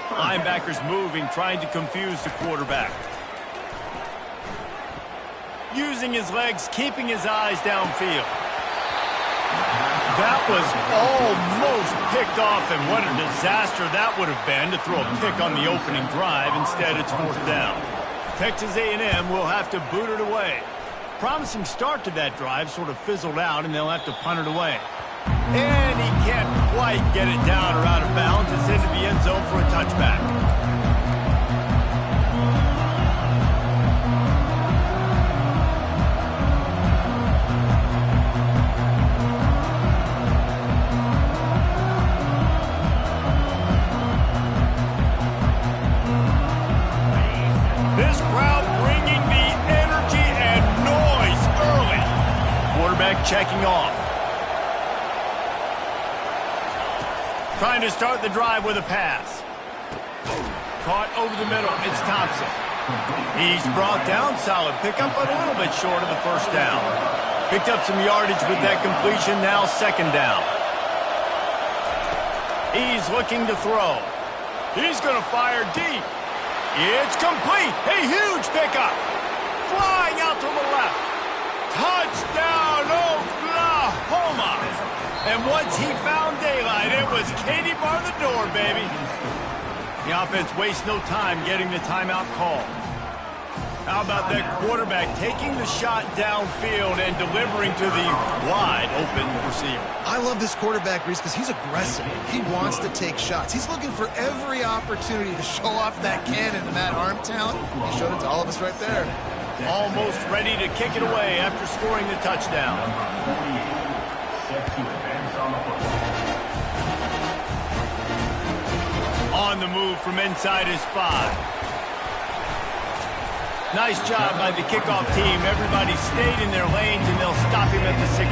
Linebackers moving, trying to confuse the quarterback. Using his legs, keeping his eyes downfield. That was almost picked off, and what a disaster that would have been to throw a pick on the opening drive. Instead, it's 4th down. Texas A&M will have to boot it away. Promising start to that drive sort of fizzled out, and they'll have to punt it away. And he can't quite get it down or out of bounds. It's into the end zone for a touchback. Trying to start the drive with a pass. Caught over the middle. It's Thompson. He's brought down. Solid pickup, but a little bit short of the first down. Picked up some yardage with that completion. Now second down. He's looking to throw. He's going to fire deep. It's complete. A huge pickup. Flying out to the left. Touchdown, Oklahoma. And once he found daylight, it was Katie bar the door, baby. The offense wastes no time getting the timeout call. How about that quarterback taking the shot downfield and delivering to the wide open receiver? I love this quarterback, Reese, because he's aggressive. He wants to take shots. He's looking for every opportunity to show off that cannon and that arm talent. He showed it to all of us right there. Almost ready to kick it away after scoring the touchdown. On the move from inside his 5. Nice job by the kickoff team. Everybody stayed in their lanes, and they'll stop him at the 16.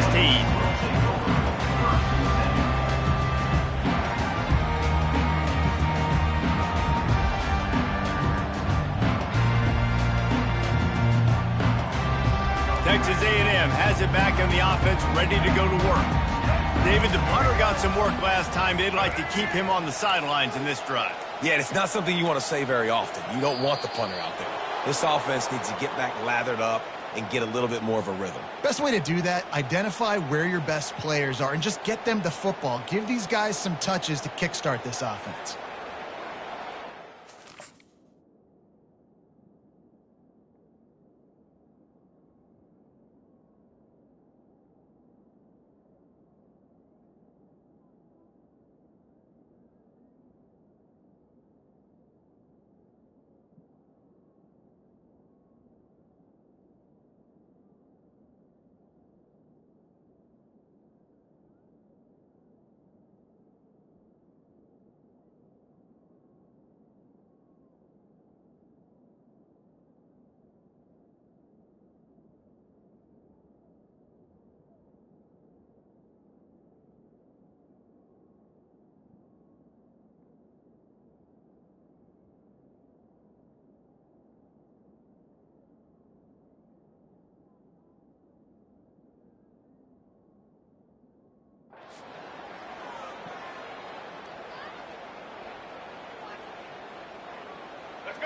Texas A&M has it back in the offense, ready to go to work. David, the punter got some work last time. They'd like to keep him on the sidelines in this drive. Yeah, it's not something you want to say very often. You don't want the punter out there. This offense needs to get back lathered up and get a little bit more of a rhythm. Best way to do that, identify where your best players are and just get them the football. Give these guys some touches to kickstart this offense.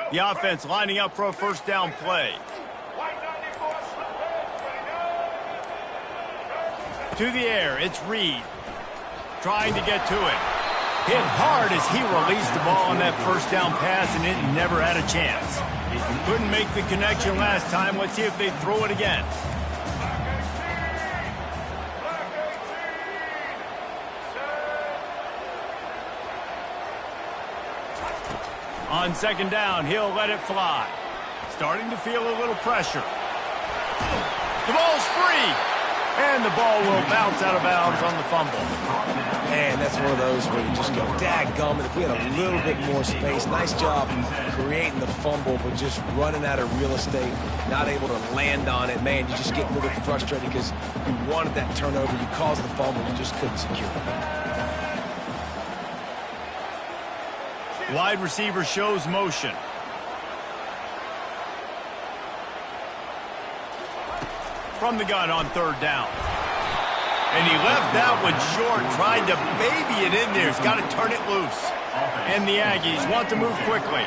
The offense lining up for a first down play. To the air, it's Reed. Trying to get to it. Hit hard as he released the ball on that first down pass, and it never had a chance. Couldn't make the connection last time. Let's see if they throw it again. On second down, he'll let it fly. Starting to feel a little pressure. The ball's free. And the ball will bounce out of bounds on the fumble. Man, that's one of those where you just go, dadgummit, if we had a little bit more space. Nice job creating the fumble, but just running out of real estate, not able to land on it. Man, you just get a little bit frustrated because you wanted that turnover. You caused the fumble. You just couldn't secure it. Wide receiver shows motion. From the gun on third down. And he left that one short, tried to baby it in there. He's got to turn it loose. And the Aggies want to move quickly.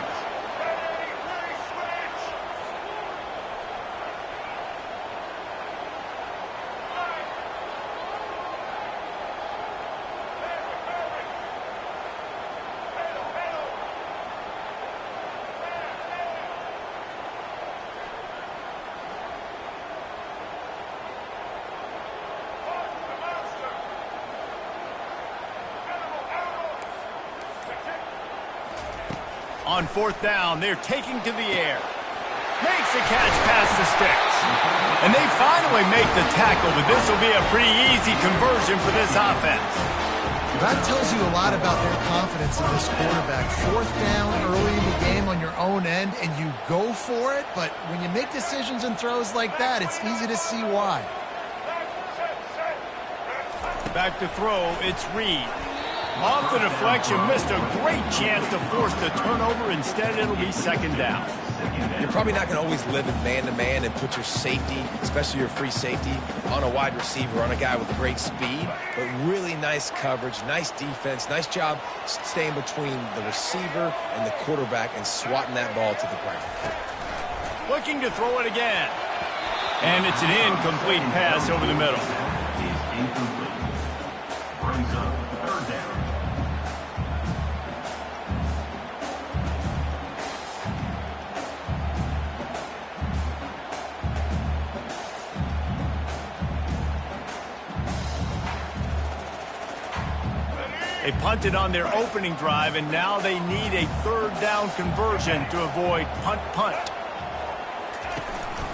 On fourth down, they're taking to the air. Makes the catch past the sticks. And they finally make the tackle, but this will be a pretty easy conversion for this offense. That tells you a lot about their confidence in this quarterback. Fourth down early in the game on your own end, and you go for it, but when you make decisions and throws like that, it's easy to see why. Back to throw, it's Reed. Off the deflection, missed a great chance to force the turnover. Instead, it'll be second down. You're probably not going to always live in man-to-man and put your safety, especially your free safety, on a wide receiver, on a guy with great speed, but really nice coverage, nice defense, nice job staying between the receiver and the quarterback and swatting that ball to the ground. Looking to throw it again. And it's an incomplete pass over the middle. Is incomplete. Brings up third down. They punted on their opening drive, and now they need a third down conversion to avoid punt.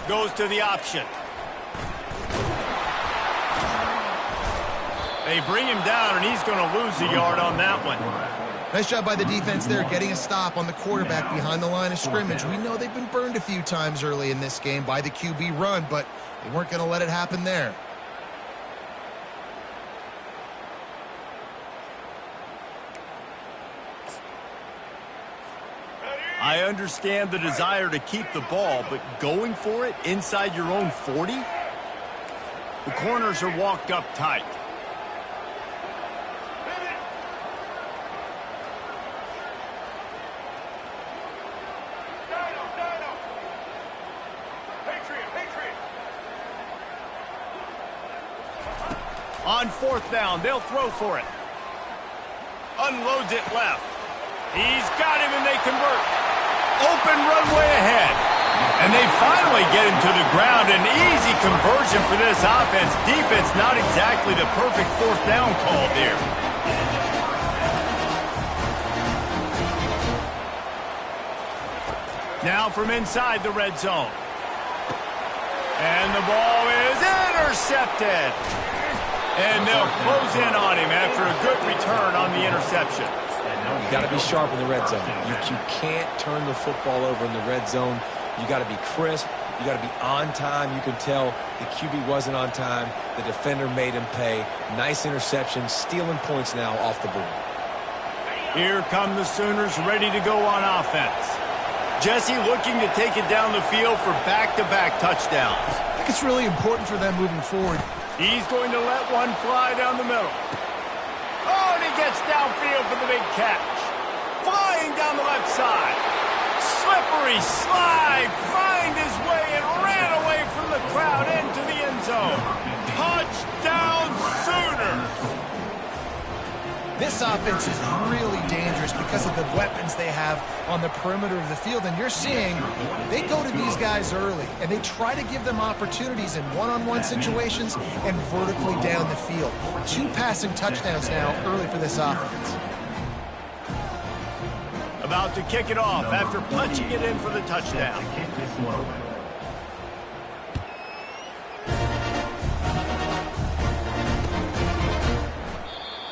Goes to the option. They bring him down, and he's going to lose a yard on that one. Nice job by the defense there, getting a stop on the quarterback behind the line of scrimmage. We know they've been burned a few times early in this game by the QB run, but they weren't going to let it happen there. I understand the desire to keep the ball, but going for it inside your own 40? The corners are walked up tight. On fourth down, they'll throw for it. Unloads it left. He's got him, and they convert. Open runway ahead. And they finally get him to the ground. An easy conversion for this offense. Defense not exactly the perfect fourth down call there. Now from inside the red zone. And the ball is intercepted. And they'll close in on him after a good return on the interception. You got to be sharp in the red zone. You can't turn the football over in the red zone. You got to be crisp. You got to be on time. You can tell the QB wasn't on time. The defender made him pay. Nice interception, stealing points now off the board. Here come the Sooners ready to go on offense. Jesse looking to take it down the field for back-to-back touchdowns. I think it's really important for them moving forward. He's going to let one fly down the middle. Oh, and he gets downfield for the big catch. Flying down the left side. Slippery slide. Find his way and ran away from the crowd into the end zone. Touchdown Sooners. This offense is really dangerous because of the weapons they have on the perimeter of the field. And you're seeing they go to these guys early, and they try to give them opportunities in one-on-one situations and vertically down the field. 2 passing touchdowns now early for this offense. About to kick it off after punching it in for the touchdown. Kick this one away.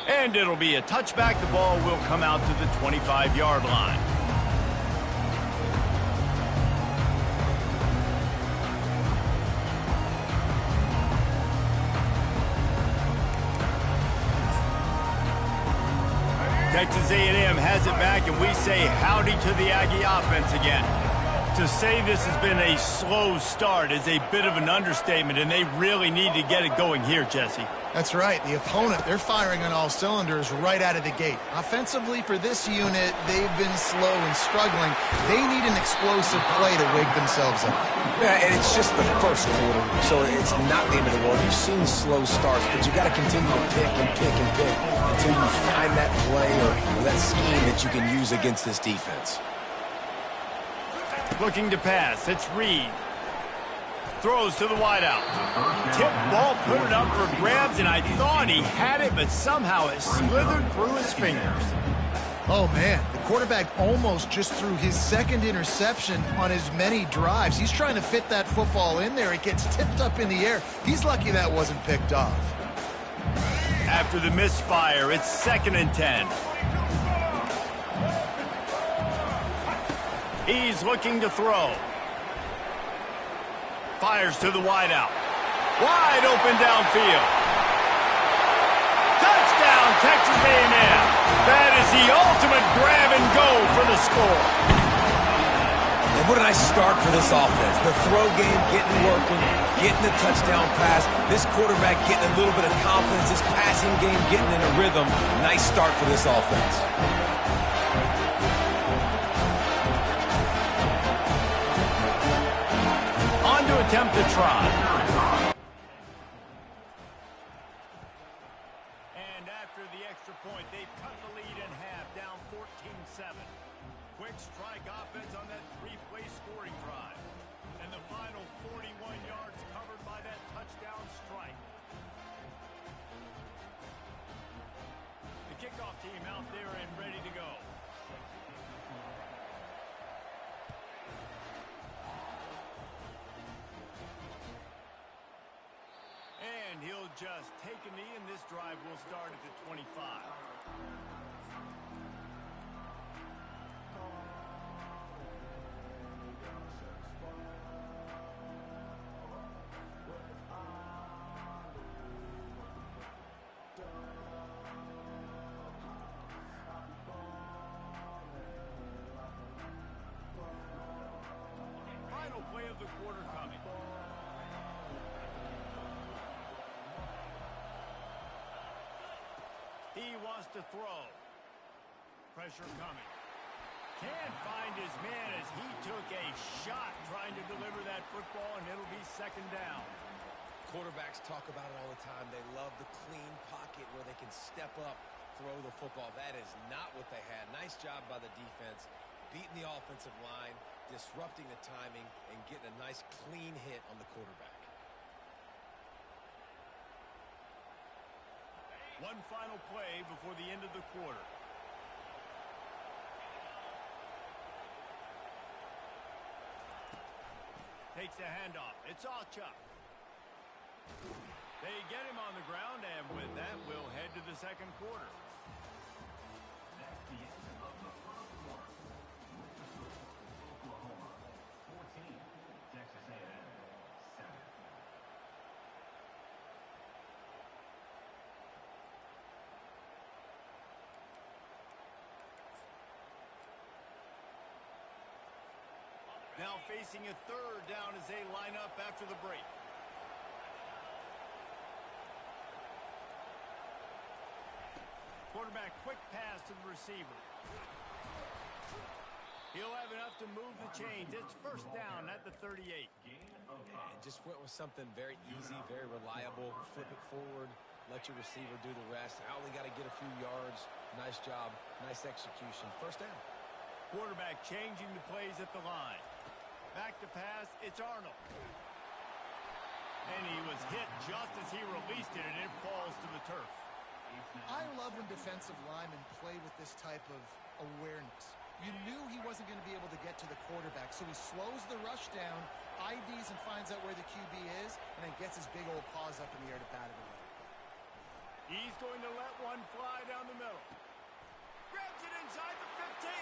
And it'll be a touchback. The ball will come out to the 25-yard line. Texas A&M has it back, and we say howdy to the Aggie offense again. To say this has been a slow start is a bit of an understatement, and they really need to get it going here, Jesse. That's right. The opponent, they're firing on all cylinders right out of the gate. Offensively for this unit, they've been slow and struggling. They need an explosive play to wake themselves up. Yeah, and it's just the first quarter, so it's not the end of the world. You've seen slow starts, but you got to continue to pick and pick and pick until you find that play or that scheme that you can use against this defense. Looking to pass. It's Reed. Throws to the wideout. Tip ball, put it up for grabs, and I thought he had it, but somehow it slithered through his fingers. Oh, man. The quarterback almost just threw his second interception on as many drives. He's trying to fit that football in there. It gets tipped up in the air. He's lucky that wasn't picked off. After the misfire, it's 2nd and 10. He's looking to throw. Fires to the wideout. Wide open downfield. Touchdown, Texas A&M. the score. And what a nice start for this offense. The throw game getting working, getting the touchdown pass. This quarterback getting a little bit of confidence. This passing game getting in a rhythm. Nice start for this offense. On to attempt the try. And after the extra point, they've cut the lead in half, down 14-7. Quick strike offense on that three-play scoring drive. And the final 41 yards covered by that touchdown strike. The kickoff team out there and ready to go. And he'll just take a knee, and this drive will start at the 25. Final play of the quarter coming. He wants to throw. Pressure coming. Can't find his man as he took a shot trying to deliver that football, and it'll be second down. Quarterbacks talk about it all the time. They love the clean pocket where they can step up, throw the football. That is not what they had. Nice job by the defense, beating the offensive line, disrupting the timing, and getting a nice clean hit on the quarterback. One final play before the end of the quarter. Takes the handoff. It's Alchuk. They get him on the ground, and with that, we'll head to the second quarter. That's the end of the first quarter. Oklahoma 14, Texas A&M 7. Now facing a third down as they line up after the break. Quarterback quick pass to the receiver. He'll have enough to move the chains. It's first down at the 38. And just went with something very easy, very reliable. Flip it forward, let your receiver do the rest. I only got to get a few yards. Nice job, nice execution. First down. Quarterback changing the plays at the line. Back to pass, it's Arnold. And he was hit just as he released it, and it falls to the turf. I love when defensive linemen play with this type of awareness. You knew he wasn't going to be able to get to the quarterback, so he slows the rush down, IDs and finds out where the QB is, and then gets his big old paws up in the air to bat it away. He's going to let one fly down the middle. Grabs it inside the 15.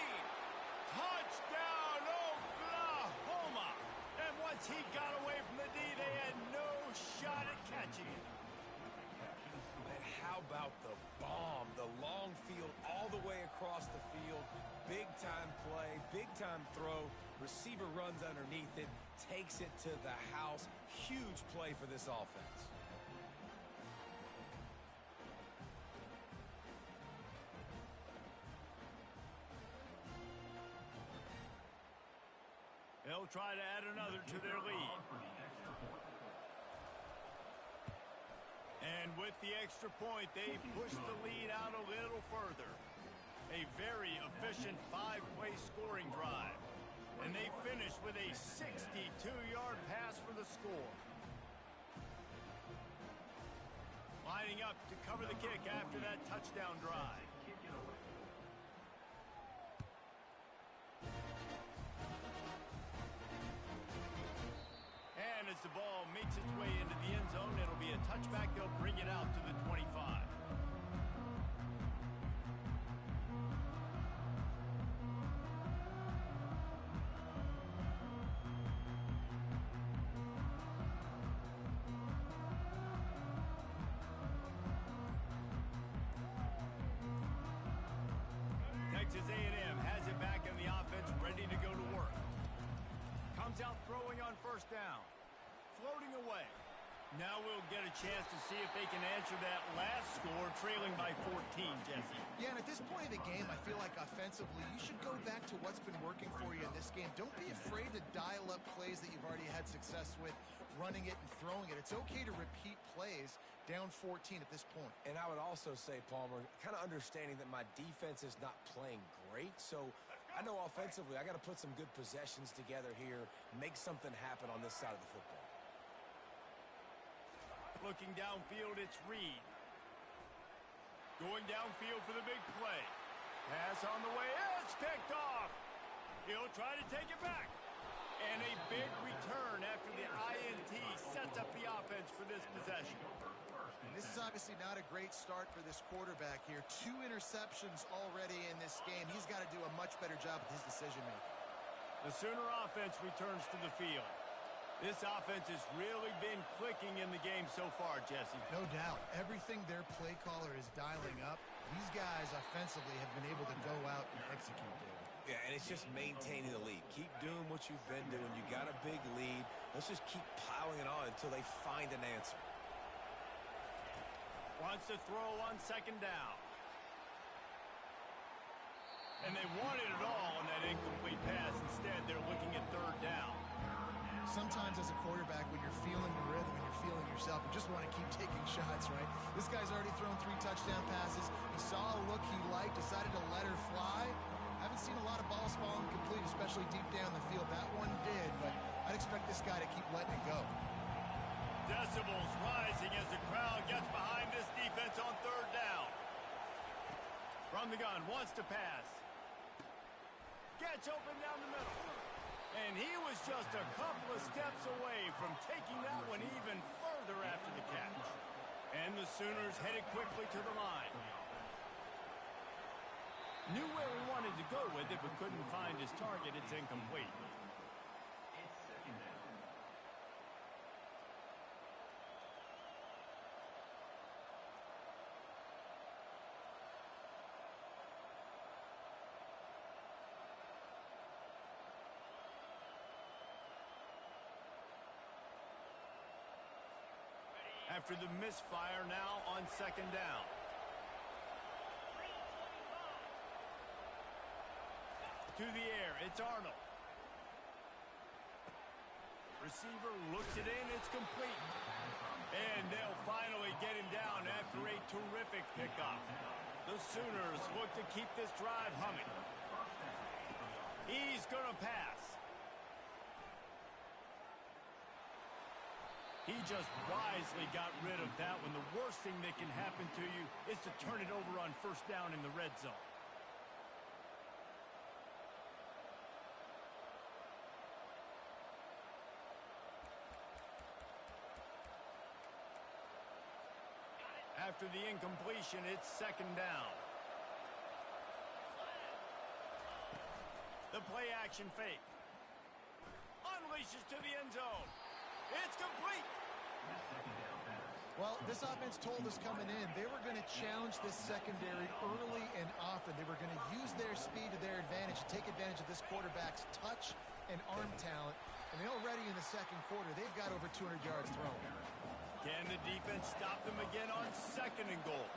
Touchdown, Oklahoma! And once he got away from the D, they had no shot at catching it. And how about the bomb? The long field all the way across the field. Big-time play, big-time throw. Receiver runs underneath it, takes it to the house. Huge play for this offense. They'll try to add another to their lead. And with the extra point, they push the lead out a little further. A very efficient five-play scoring drive. And they finish with a 62-yard pass for the score. Lining up to cover the kick after that touchdown drive. And as the ball makes its way into the end zone, it'll be a touchback. They'll bring it out to the 25. Texas A&M has it back in the offense, ready to go to work. Comes out throwing on first down. Floating away. Now we'll get a chance to see if they can answer that last score, trailing by 14, Jesse. Yeah, and at this point of the game, I feel like offensively, you should go back to what's been working for you in this game. Don't be afraid to dial up plays that you've already had success with, running it and throwing it. It's okay to repeat plays down 14 at this point. And I would also say, Palmer, kind of understanding that my defense is not playing great, so I know offensively I got to put some good possessions together here, make something happen on this side of the football. Looking downfield, it's Reed. Going downfield for the big play. Pass on the way. It's picked off. He'll try to take it back. And a big return after the INT sets up the offense for this possession. And this is obviously not a great start for this quarterback here. 2 interceptions already in this game. He's got to do a much better job with his decision-making. The Sooner offense returns to the field. This offense has really been clicking in the game so far, Jesse. No doubt. Everything their play caller is dialing up, these guys offensively have been able to go out and execute, David. Yeah, and it's just maintaining the lead. Keep doing what you've been doing. You got a big lead. Let's just keep piling it on until they find an answer. Wants to throw on second down. And they wanted it all on that incomplete pass. Instead, they're looking at third down. Sometimes as a quarterback, when you're feeling the rhythm and you're feeling yourself, you just want to keep taking shots, right? This guy's already thrown 3 touchdown passes. He saw a look he liked, decided to let her fly. Haven't seen a lot of balls falling complete, especially deep down the field. That one did, but I'd expect this guy to keep letting it go. Decibels rising as the crowd gets behind this defense on third down. From the gun, wants to pass. Gets open down the middle. And he was just a couple of steps away from taking that one even further after the catch. And the Sooners headed quickly to the line. Knew where he wanted to go with it, but couldn't find his target. It's incomplete. It's second down. After the misfire, now on second down. To the air, it's Arnold. Receiver looks it in, it's complete. And they'll finally get him down after a terrific pickup. The Sooners look to keep this drive humming. He's gonna pass. He just wisely got rid of that one. The worst thing that can happen to you is to turn it over on first down in the red zone. After the incompletion, it's second down. The play action fake. Unleashes to the end zone. It's complete. Well, this offense told us coming in they were going to challenge this secondary early and often. They were going to use their speed to their advantage to take advantage of this quarterback's touch and arm talent. And they already in the second quarter, they've got over 200 yards thrown. Can the defense stop them again on second and goal?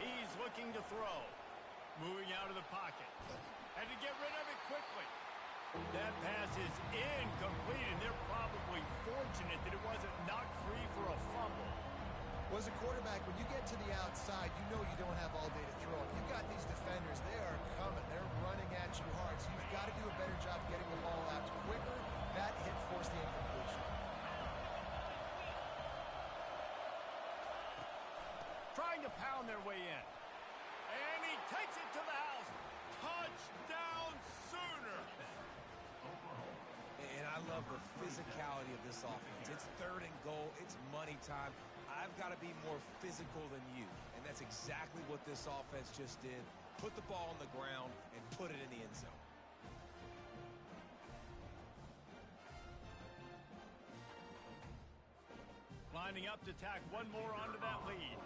He's looking to throw. Moving out of the pocket. Had to get rid of it quickly. That pass is incomplete, and they're probably fortunate that it wasn't knocked free for a fumble. Well, as a quarterback, when you get to the outside, you know you don't have all day to throw it. You've got these defenders. They are coming. They're running at you hard, so you've got to do a better job getting the ball out quicker. That hit forced the incompletion. Trying to pound their way in. And he takes it to the house. Touchdown, Sooners! And I love the physicality of this offense. It's third and goal. It's money time. I've got to be more physical than you. And that's exactly what this offense just did. Put the ball on the ground and put it in the end zone. Lining up to tack one more onto that lead.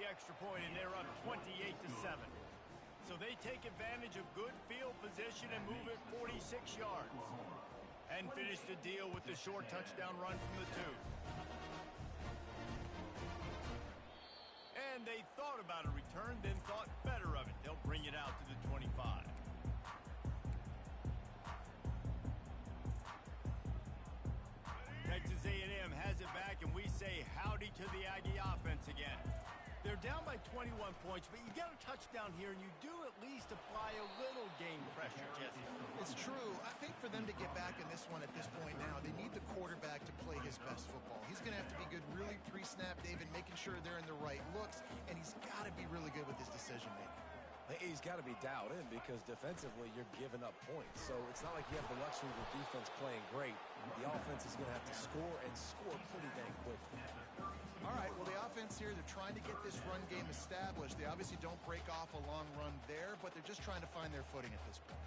extra point, and they're up 28-7. So they take advantage of good field position and move it 46 yards. And finish the deal with the short touchdown run from the 2. And they thought about a return, then thought better of it. They'll bring it out to the 25. Texas A&M has it back, and we say howdy to the Aggie offense again. They're down by 21 points, but you get a touchdown here, and you do at least apply a little game pressure, Jesse. It's true. I think for them to get back in this one at this point now, they need the quarterback to play his best football. He's going to have to be good really pre-snap, David, making sure they're in the right looks, and he's got to be really good with his decision-making. He's got to be dialed in because defensively you're giving up points. So it's not like you have the luxury of the defense playing great. The offense is going to have to score and score pretty dang quickly. All right, well, the offense here, they're trying to get this run game established. They obviously don't break off a long run there, but they're just trying to find their footing at this point.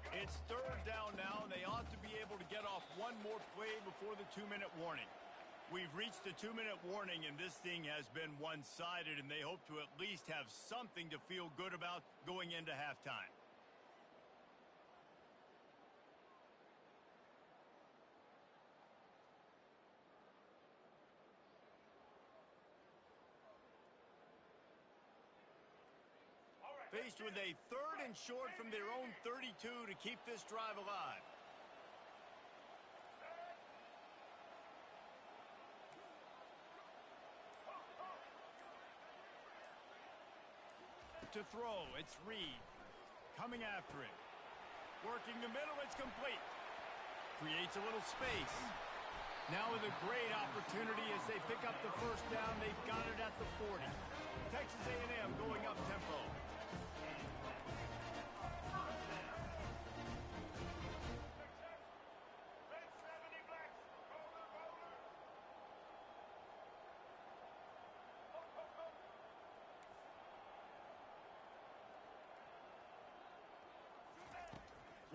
It's third down now, and they ought to be able to get off one more play before the 2-minute warning. We've reached the 2-minute warning, and this thing has been one-sided, and they hope to at least have something to feel good about going into halftime. Faced with a 3rd and short from their own 32 to keep this drive alive. To throw, it's Reed. Coming after it. Working the middle, it's complete. Creates a little space. Now with a great opportunity as they pick up the first down, they've got it at the 40. Texas A&M going up tempo.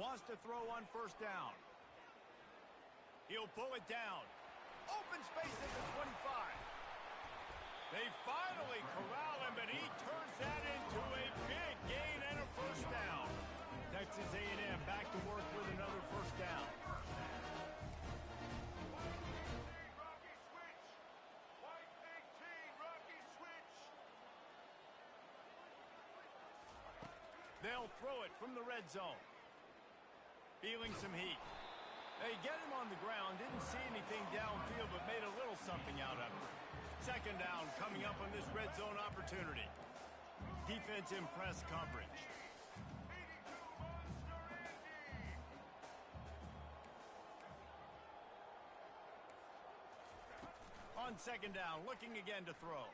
Wants to throw on first down. He'll pull it down. Open space at the 25. They finally corral him, but he turns that into a big gain and a first down. Texas A&M back to work with another first down. Rocky switch. White 18, Rocky switch. They'll throw it from the red zone. Feeling some heat. They get him on the ground, didn't see anything downfield, but made a little something out of it. Second down coming up on this red zone opportunity. Defense in press coverage. 82 Monster Indy. On second down, looking again to throw.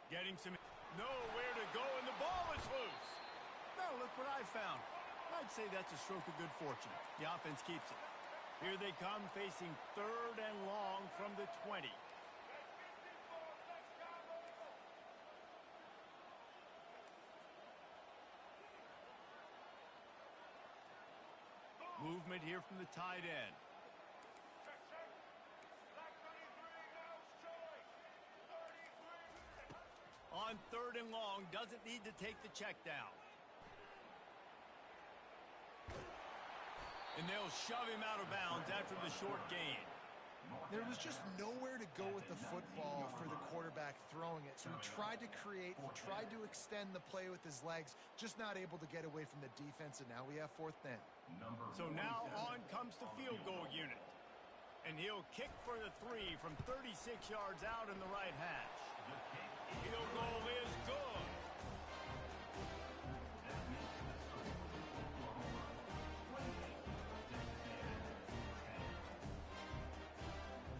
Getting some... Nowhere to go, and the ball is loose. Now look what I found. I'd say that's a stroke of good fortune. The offense keeps it. Here they come, facing 3rd and long from the 20. Movement here from the tight end. On 3rd and long, doesn't need to take the check down. And they'll shove him out of bounds after the short gain. There was just nowhere to go with the football for the quarterback throwing it. So he tried to create, he tried to extend the play with his legs, just not able to get away from the defense, and now we have 4th down. So now on comes the field goal unit. And he'll kick for the 3 from 36 yards out in the right hash. Field goal is good.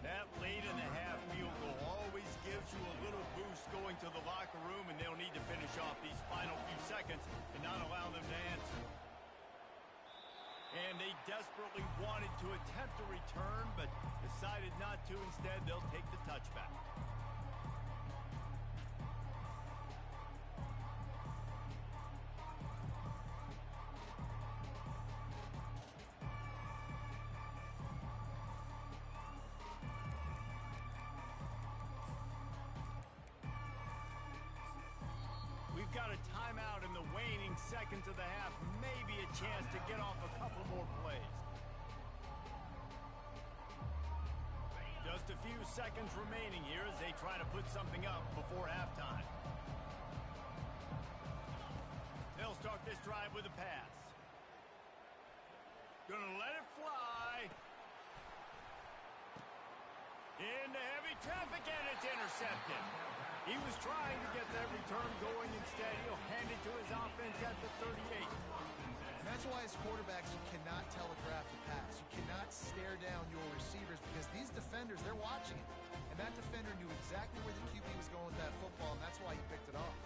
That late in the half field goal always gives you a little boost going to the locker room, and they'll need to finish off these final few seconds and not allow them to answer. And they desperately wanted to attempt a return, but decided not to. Instead, they'll take the touchback. We've got a timeout in the waning seconds of the half. Maybe a chance to get off a couple more plays. Just a few seconds remaining here as they try to put something up before halftime. They'll start this drive with a pass. Gonna let it fly. Into heavy traffic, and it's intercepted. He was trying to get that return going. Instead, he'll hand it to his offense at the 38. And that's why as quarterbacks, you cannot telegraph the pass. You cannot stare down your receivers because these defenders, they're watching it. And that defender knew exactly where the QB was going with that football, and that's why he picked it off.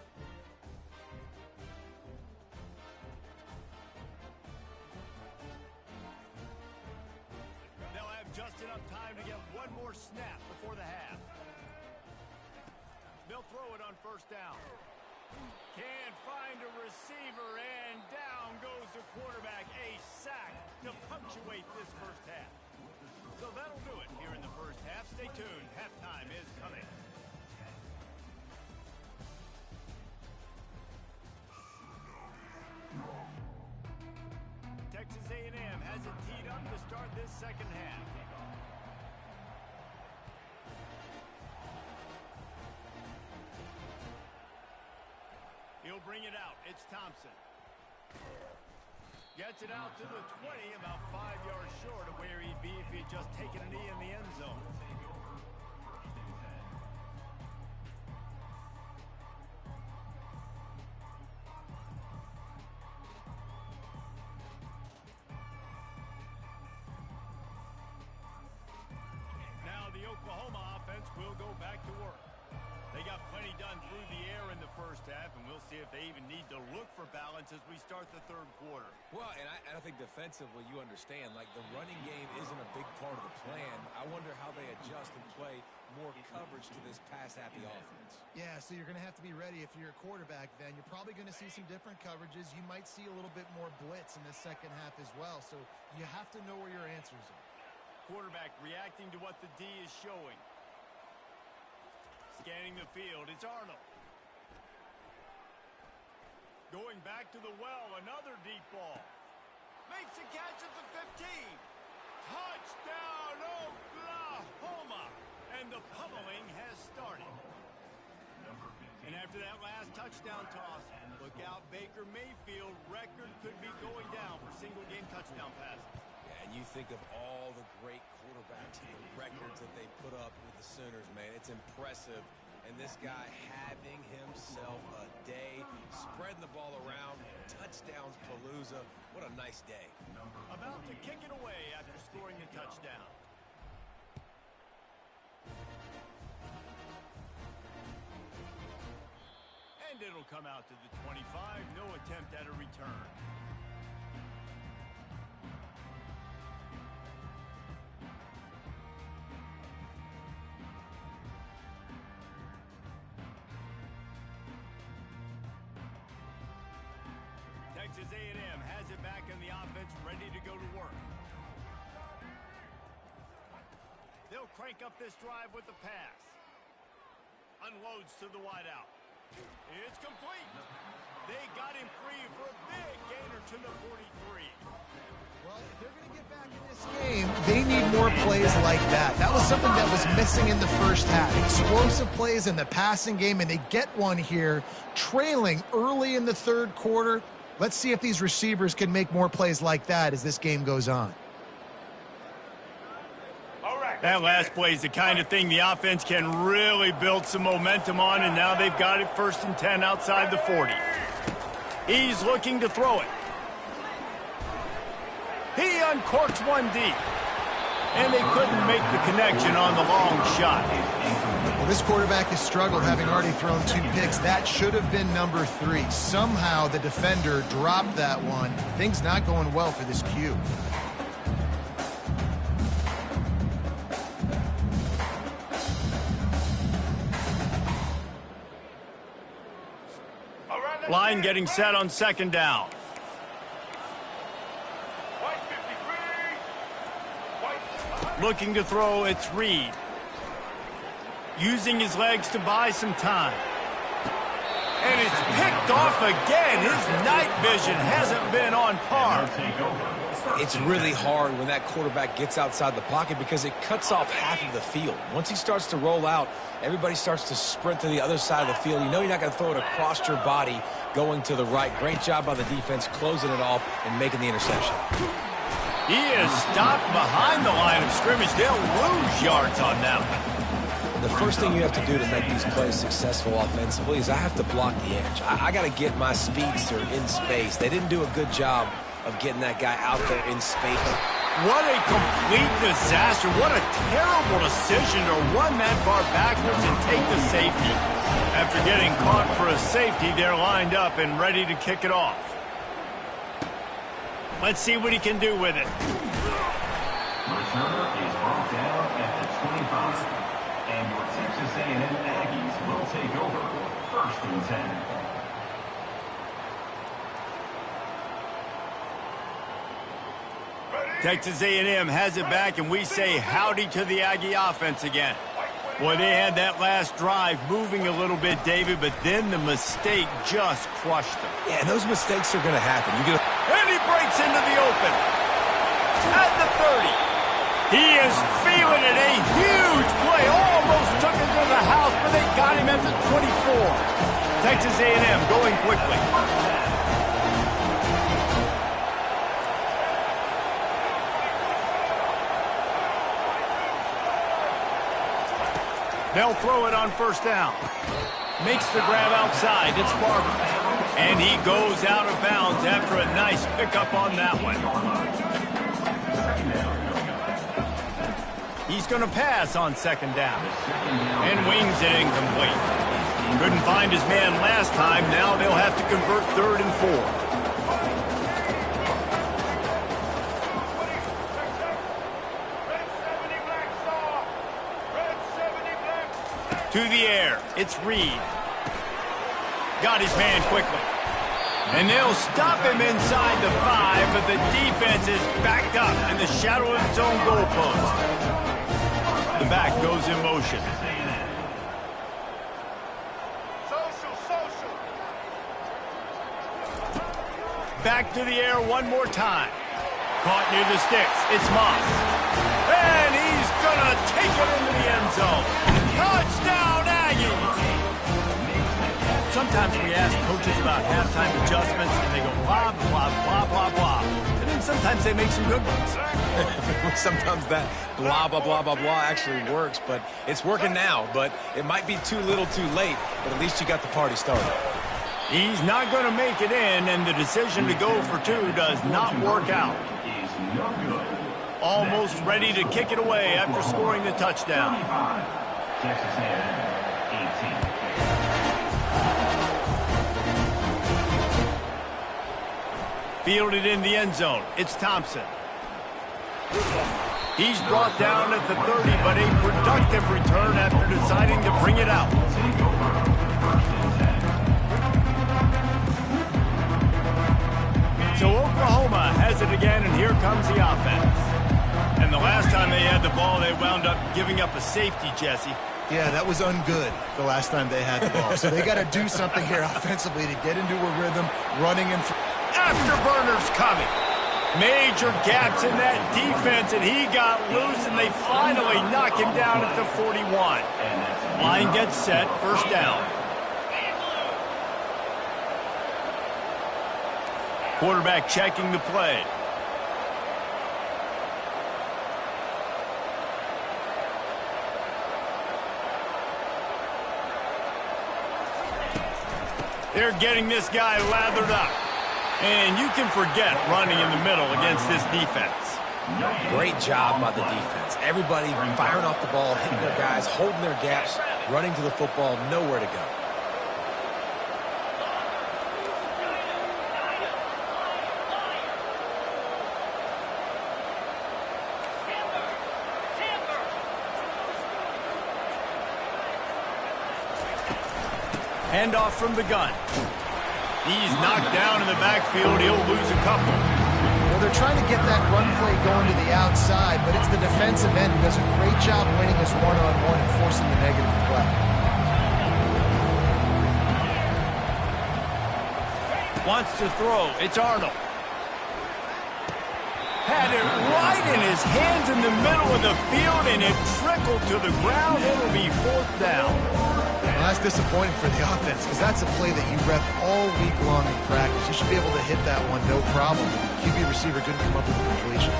They'll have just enough time to get one more snap before the half. They'll throw it on first down. Can't find a receiver, and down goes the quarterback. A sack to punctuate this first half. So that'll do it here in the first half. Stay tuned. Halftime is coming. Texas A&M has it teed up to start this second half. He'll bring it out. It's Thompson. Gets it out to the 20, about 5 yards short of where he'd be if he had just taken a knee in the end zone. Now the Oklahoma offense will go back to work. They got plenty done through the air in the first half, and we'll see if they even need to look for balance as we start the third quarter. Well, and I think defensively, you understand, like the running game isn't a big part of the plan. I wonder how they adjust and play more coverage to this pass-happy offense. Yeah, so you're going to have to be ready if you're a quarterback then. You're probably going to see some different coverages. You might see a little bit more blitz in the second half as well, so you have to know where your answers are. Quarterback reacting to what the D is showing. Scanning the field, it's Arnold. Going back to the well, another deep ball. Makes a catch at the 15. Touchdown, Oklahoma! And the pummeling has started. And after that last touchdown toss, look out, Baker Mayfield record could be going down for single-game touchdown passes. And you think of all the great quarterbacks and the records that they put up with the Sooners, man. It's impressive. And this guy having himself a day, spreading the ball around, touchdowns palooza. What a nice day. About to kick it away after scoring the touchdown. And it'll come out to the 25. No attempt at a return. Texas A&M has it back in the offense, ready to go to work. They'll crank up this drive with the pass. Unloads to the wideout. It's complete. They got him free for a big gainer to the 43. Well, if they're going to get back in this game, they need more plays like that. That was something that was missing in the first half. Explosive plays in the passing game, and they get one here, trailing early in the third quarter. Let's see if these receivers can make more plays like that as this game goes on. That last play is the kind of thing the offense can really build some momentum on, and now they've got it 1st and 10 outside the 40. He's looking to throw it. He uncorks one deep, and they couldn't make the connection on the long shot. Well, this quarterback has struggled, having already thrown 2 picks. That should have been number 3. Somehow the defender dropped that one. Things not going well for this Q. Line getting set on 2nd down. Looking to throw, it's Reed. Using his legs to buy some time. And it's picked off again. His night vision hasn't been on par. It's really hard when that quarterback gets outside the pocket because it cuts off half of the field. Once he starts to roll out, everybody starts to sprint to the other side of the field. You know you're not going to throw it across your body going to the right. Great job by the defense closing it off and making the interception. He is stopped behind the line of scrimmage. They'll lose yards on that one. The first thing you have to do to make these plays successful offensively is I have to block the edge. I got to get my speedster in space. They didn't do a good job of getting that guy out there in space. What a complete disaster. What a terrible decision to run that far backwards and take the safety. After getting caught for a safety, they're lined up and ready to kick it off. Let's see what he can do with it. Returner is brought down at the 25. And your Texas A&M Aggies will take over 1st and 10. Texas A&M has it back, and we say howdy to the Aggie offense again. Boy, they had that last drive moving a little bit, David, but then the mistake just crushed them. Yeah, and those mistakes are going to happen. And he breaks into the open. At the 30. He is feeling it. A huge play. Almost took it to the house, but they got him at the 24. Texas A&M going quickly. They'll throw it on 1st down. Makes the grab outside. It's Barber. And he goes out of bounds after a nice pickup on that one. He's going to pass on 2nd down. And wings it incomplete. Couldn't find his man last time. Now they'll have to convert 3rd and 4. To the air. It's Reed. Got his man quickly. And they'll stop him inside the 5, but the defense is backed up in the shadow of its own goalpost. The back goes in motion. Social. Back to the air one more time. Caught near the sticks. It's Moss. And he's going to take it into the end zone. Touchdown, Aggies! Sometimes we ask coaches about halftime adjustments, and they go blah, blah, blah, blah, blah. And then sometimes they make some good ones. Sometimes that blah, blah, blah, blah, blah actually works, but it's working now. But it might be too little too late, but at least you got the party started. He's not going to make it in, and the decision to go for 2 does not work out. Almost ready to kick it away after scoring the touchdown. Texas A&M 18. Fielded in the end zone. It's Thompson. He's brought down at the 30, but a productive return after deciding to bring it out. So Oklahoma has it again, and here comes the offense. And the last time they had the ball, they wound up giving up a safety, Jesse. Yeah, that was ungood the last time they had the ball. So they got to do something here offensively to get into a rhythm, running and Afterburners coming. Major gaps in that defense, and he got loose, and they finally knock him down at the 41. Line gets set, 1st down. Quarterback checking the play. They're getting this guy lathered up. And you can forget running in the middle against this defense. Great job by the defense. Everybody firing off the ball, hitting their guys, holding their gaps, running to the football, nowhere to go. Handoff from the gun. He's knocked down in the backfield. He'll lose a couple. Well, they're trying to get that run play going to the outside, but it's the defensive end who does a great job winning his one-on-one and forcing the negative play. Wants to throw. It's Arnold. Had it right in his hands in the middle of the field, and it trickled to the ground. It'll be 4th down. Well, that's disappointing for the offense because that's a play that you rep all week long in practice. You should be able to hit that one no problem. QB receiver couldn't come up with the completion.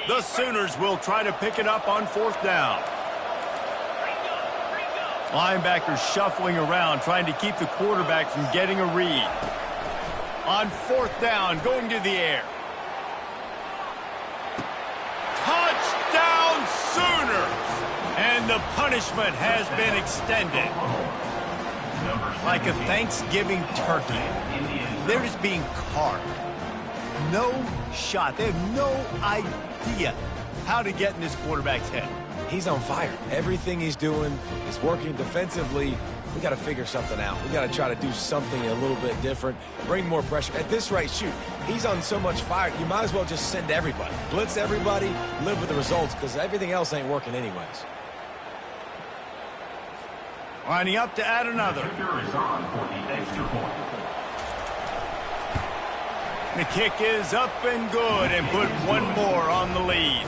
The Sooners will try to pick it up on 4th down. Linebackers shuffling around, trying to keep the quarterback from getting a read. On 4th down, going to the air. Touchdown Sooners! And the punishment has been extended. Like a Thanksgiving turkey. They're just being carved. No shot. They have no idea how to get in this quarterback's head. He's on fire. Everything he's doing is working defensively. We got to figure something out. We got to try to do something a little bit different, bring more pressure. At this rate, shoot, he's on so much fire, you might as well just send everybody. Blitz everybody, live with the results, because everything else ain't working anyways. Lining up to add another. Kicker is on for the extra point. The kick is up and good, and put one more on the lead.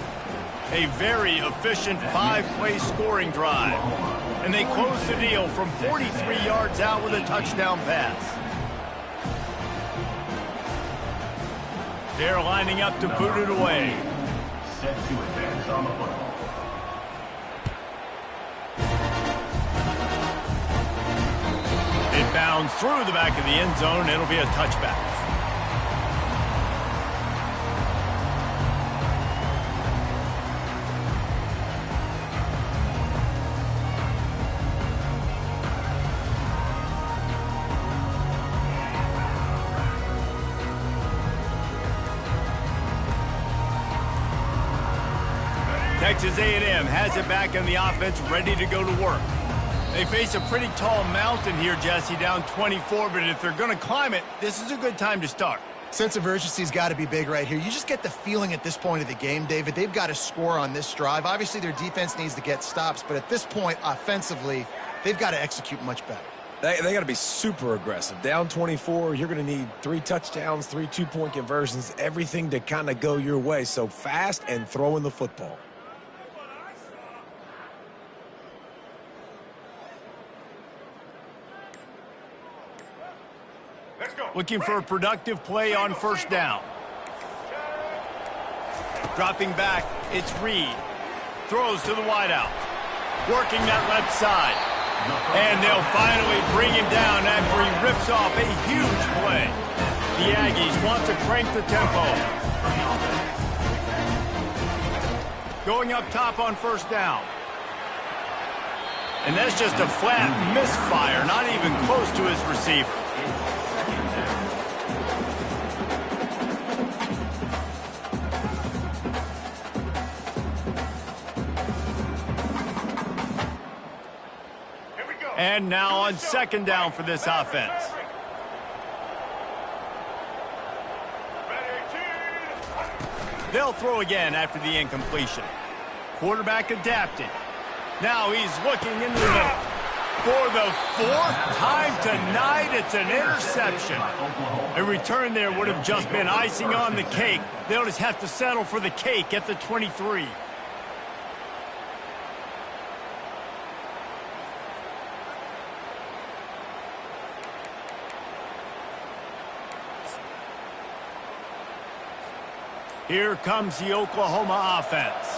A very efficient 5-play scoring drive. And they close the deal from 43 yards out with a touchdown pass. They're lining up to boot it away. Set to advance on the football. It bounds through the back of the end zone. It'll be a touchback. Texas A&M has it back in the offense, ready to go to work. They face a pretty tall mountain here, Jesse, down 24, but if they're going to climb it, this is a good time to start. Sense of urgency's got to be big right here. You just get the feeling at this point of the game, David, they've got to score on this drive. Obviously, their defense needs to get stops, but at this point, offensively, they've got to execute much better. They got to be super aggressive. Down 24, you're going to need 3 touchdowns, 3 two-point conversions, everything to kind of go your way. So fast and throwing the football. Looking for a productive play on 1st down. Dropping back, it's Reed. Throws to the wideout. Working that left side. And they'll finally bring him down after he rips off a huge play. The Aggies want to crank the tempo. Going up top on 1st down. And that's just a flat misfire, not even close to his receiver. And now on 2nd down for this offense. They'll throw again after the incompletion. Quarterback adapted. Now he's looking into the middle. For the 4th time tonight, it's an interception. A return there would have just been icing on the cake. They'll just have to settle for the cake at the 23. Here comes the Oklahoma offense.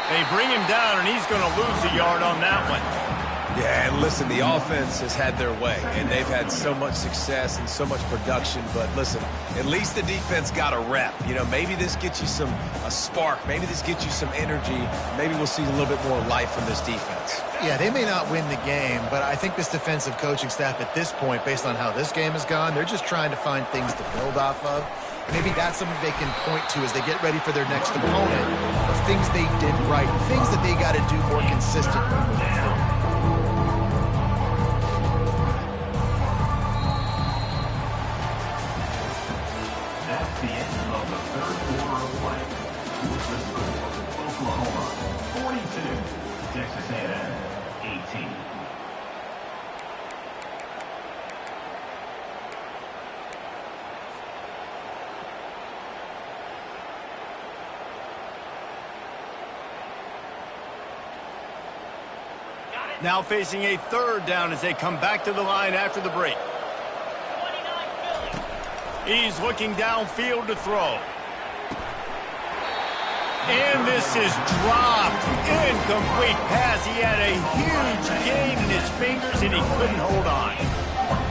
They bring him down, and he's going to lose a yard on that one. Yeah, and listen, the offense has had their way, and they've had so much success and so much production. But listen, at least the defense got a rep. You know, maybe this gets you a spark. Maybe this gets you some energy. Maybe we'll see a little bit more life from this defense. Yeah, they may not win the game, but I think this defensive coaching staff at this point, based on how this game has gone, they're just trying to find things to build off of. Maybe that's something they can point to as they get ready for their next opponent, of things they did right, things that they got to do more consistently moving forward. That's the end of the 3rd quarter of play. Now facing a third down as they come back to the line after the break. He's looking downfield to throw. And this is dropped. Incomplete pass. He had a huge gain in his fingers, and he couldn't hold on.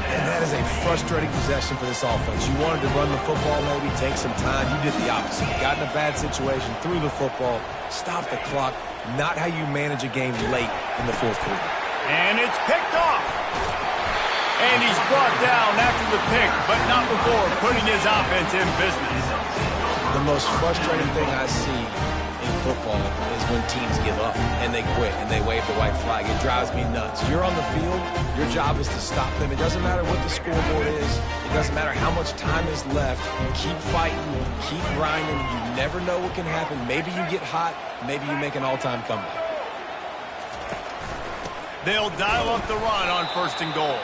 And that is a frustrating possession for this offense. You wanted to run the football, maybe take some time. You did the opposite. You got in a bad situation, threw the football, stopped the clock. Not how you manage a game late in the fourth quarter. And it's picked off. And he's brought down after the pick, but not before putting his offense in business. The most frustrating thing I see in football is when teams give up and they quit and they wave the white flag. It drives me nuts. You're on the field. Your job is to stop them. It doesn't matter what the scoreboard is. It doesn't matter how much time is left. Keep fighting. Keep grinding. You never know what can happen. Maybe you get hot. Maybe you make an all-time comeback. They'll dial up the run on 1st and goal.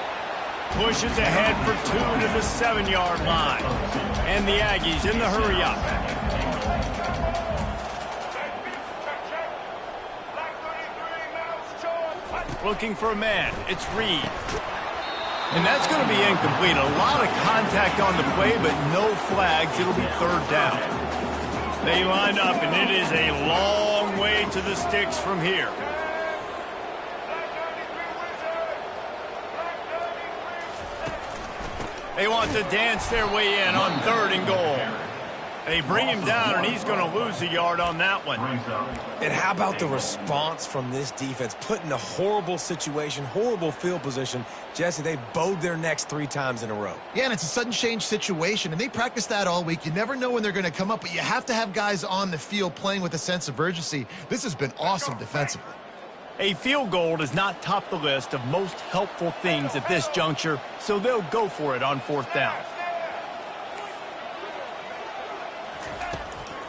Pushes ahead for 2 to the 7-yard line. And the Aggies in the hurry up. Looking for a man. It's Reed. And that's going to be incomplete. A lot of contact on the play, but no flags. It'll be 3rd down. They line up, and it is a long way to the sticks from here. They want to dance their way in on 3rd and goal. They bring him down, and he's going to lose a yard on that one. And how about the response from this defense? Put in a horrible situation, horrible field position. Jesse, they bowed their necks 3 times in a row. Yeah, and it's a sudden change situation, and they practice that all week. You never know when they're going to come up, but you have to have guys on the field playing with a sense of urgency. This has been awesome defensively. A field goal does not top the list of most helpful things at this juncture, so they'll go for it on 4th down.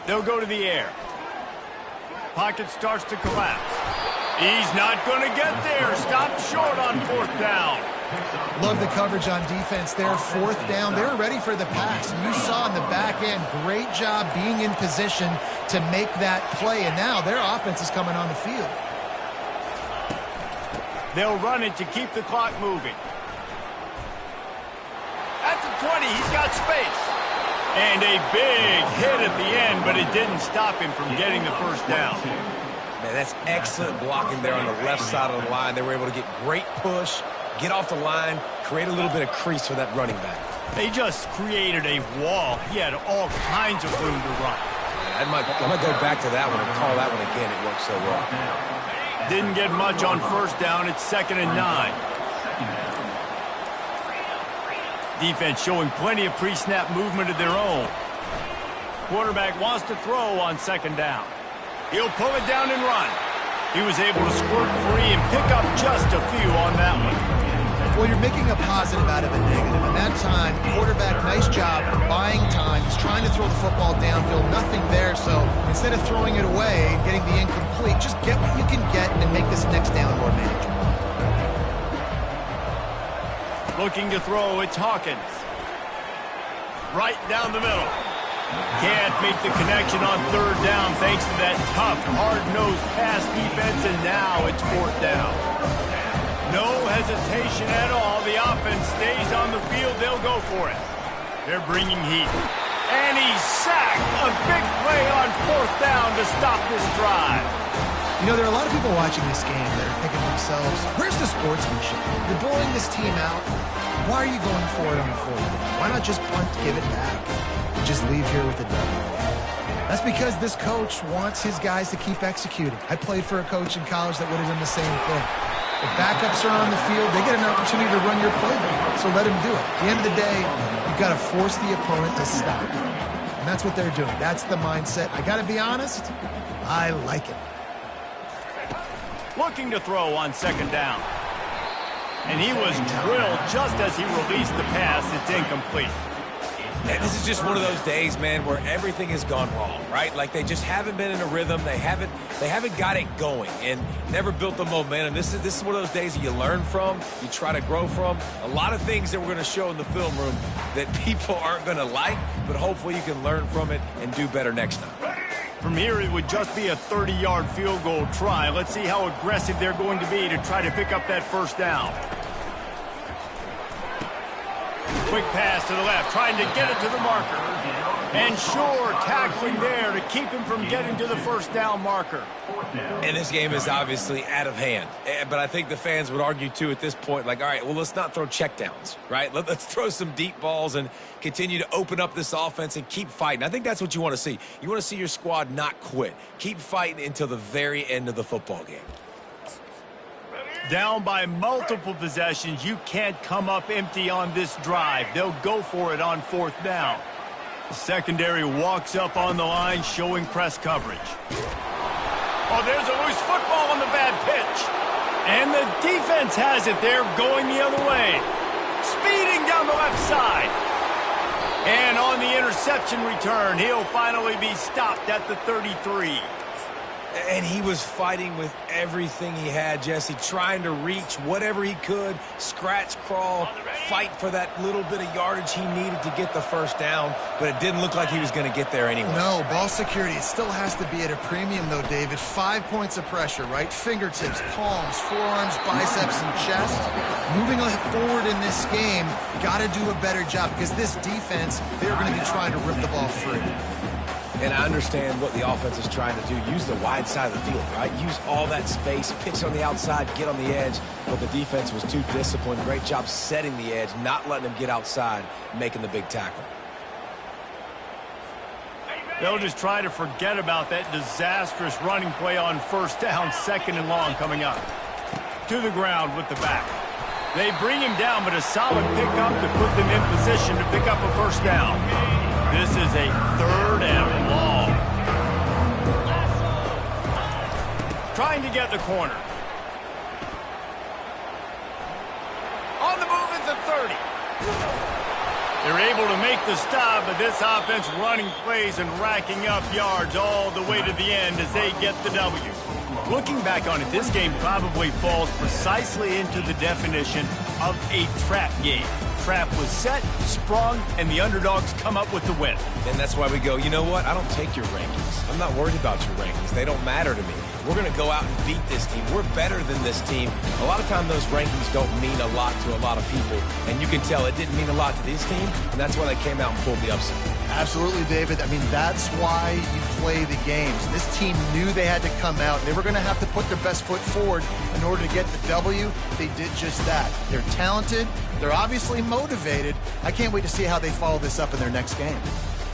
They'll go to the air. Pocket starts to collapse. He's not going to get there. Stopped short on 4th down. Love the coverage on defense there. 4th down. They were ready for the pass. And you saw in the back end, great job being in position to make that play. And now their offense is coming on the field. They'll run it to keep the clock moving. At the 20, he's got space. And a big hit at the end, but it didn't stop him from getting the 1st down. Man, that's excellent blocking there on the left side of the line. They were able to get great push, get off the line, create a little bit of crease for that running back. They just created a wall. He had all kinds of room to run. I might go back to that one and call that one again. It worked so well. Didn't get much on 1st down. It's 2nd and 9. Defense showing plenty of pre-snap movement of their own. Quarterback wants to throw on 2nd down. He'll pull it down and run. He was able to squirt free and pick up just a few on that one. Well, you're making a positive out of a negative. And that time, quarterback, nice job buying time. He's trying to throw the football downfield. Nothing there. So instead of throwing it away and getting the incomplete, just get what you can get and make this next down more manageable. Looking to throw, it's Hawkins. Right down the middle. Can't make the connection on 3rd down thanks to that tough, hard-nosed pass defense, and now it's 4th down. No hesitation at all. The offense stays on the field. They'll go for it. They're bringing heat. And he's sacked. A big play on 4th down to stop this drive. You know, there are a lot of people watching this game that are thinking to themselves, where's the sportsmanship? You're blowing this team out. Why are you going for it on the 4th down? Why not just punt, give it back, and just leave here with a W? That's because this coach wants his guys to keep executing. I played for a coach in college that would have done the same thing. If backups are on the field, they get an opportunity to run your playbook, so let them do it. At the end of the day, you've got to force the opponent to stop. And that's what they're doing. That's the mindset. I got to be honest, I like it. Looking to throw on 2nd down. And he was drilled just as he released the pass. It's incomplete. And this is just one of those days, man, where everything has gone wrong, right? Like they just haven't been in a rhythm. They haven't got it going and never built the momentum. This is one of those days that you learn from, you try to grow from. A lot of things that we're going to show in the film room that people aren't going to like, but hopefully you can learn from it and do better next time. From here, it would just be a 30-yard field goal try. Let's see how aggressive they're going to be to try to pick up that first down. Quick pass to the left, trying to get it to the marker. And sure, tackling there to keep him from getting to the first down marker. And this game is obviously out of hand. But I think the fans would argue, too, at this point, like, all right, well, let's not throw checkdowns, right? Let's throw some deep balls and continue to open up this offense and keep fighting. I think that's what you want to see. You want to see your squad not quit. Keep fighting until the very end of the football game. Down by multiple possessions, you can't come up empty on this drive. They'll go for it on fourth down. The secondary walks up on the line, showing press coverage. Oh, there's a loose football on the bad pitch. And the defense has it. They're going the other way. Speeding down the left side. And on the interception return, he'll finally be stopped at the 33. And he was fighting with everything he had, Jesse, trying to reach whatever he could, scratch, crawl, fight for that little bit of yardage he needed to get the first down, but it didn't look like he was going to get there anyway. No, ball security, it still has to be at a premium, though, David. 5 points of pressure, right? Fingertips, palms, forearms, biceps, and chest. Moving forward in this game, got to do a better job because this defense, they're going to be trying to rip the ball free. And I understand what the offense is trying to do. Use the wide side of the field, right? Use all that space, pitch on the outside, get on the edge. But the defense was too disciplined. Great job setting the edge, not letting him get outside, making the big tackle. They'll just try to forget about that disastrous running play on first down, 2nd and long coming up. To the ground with the back. They bring him down, but a solid pickup to put them in position to pick up a first down. This is a 3rd and long. Trying to get the corner. On the move is the 30. They're able to make the stop, but this offense running plays and racking up yards all the way to the end as they get the W. Looking back on it, this game probably falls precisely into the definition of a trap game. Trap was set, sprung, and the underdogs come up with the win. And that's why we go, you know what? I don't take your rankings. I'm not worried about your rankings. They don't matter to me. We're going to go out and beat this team. We're better than this team. A lot of times those rankings don't mean a lot to a lot of people. And you can tell it didn't mean a lot to this team, and that's why they came out and pulled the upset. Absolutely, David. I mean, that's why you play the games. This team knew they had to come out. They were going to have to put their best foot forward in order to get the W. They did just that. They're talented. They're obviously motivated. I can't wait to see how they follow this up in their next game.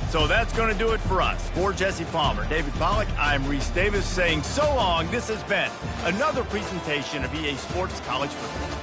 So that's going to do it for us. For Jesse Palmer, David Pollack, I'm Reese Davis saying so long. This has been another presentation of EA Sports College Football.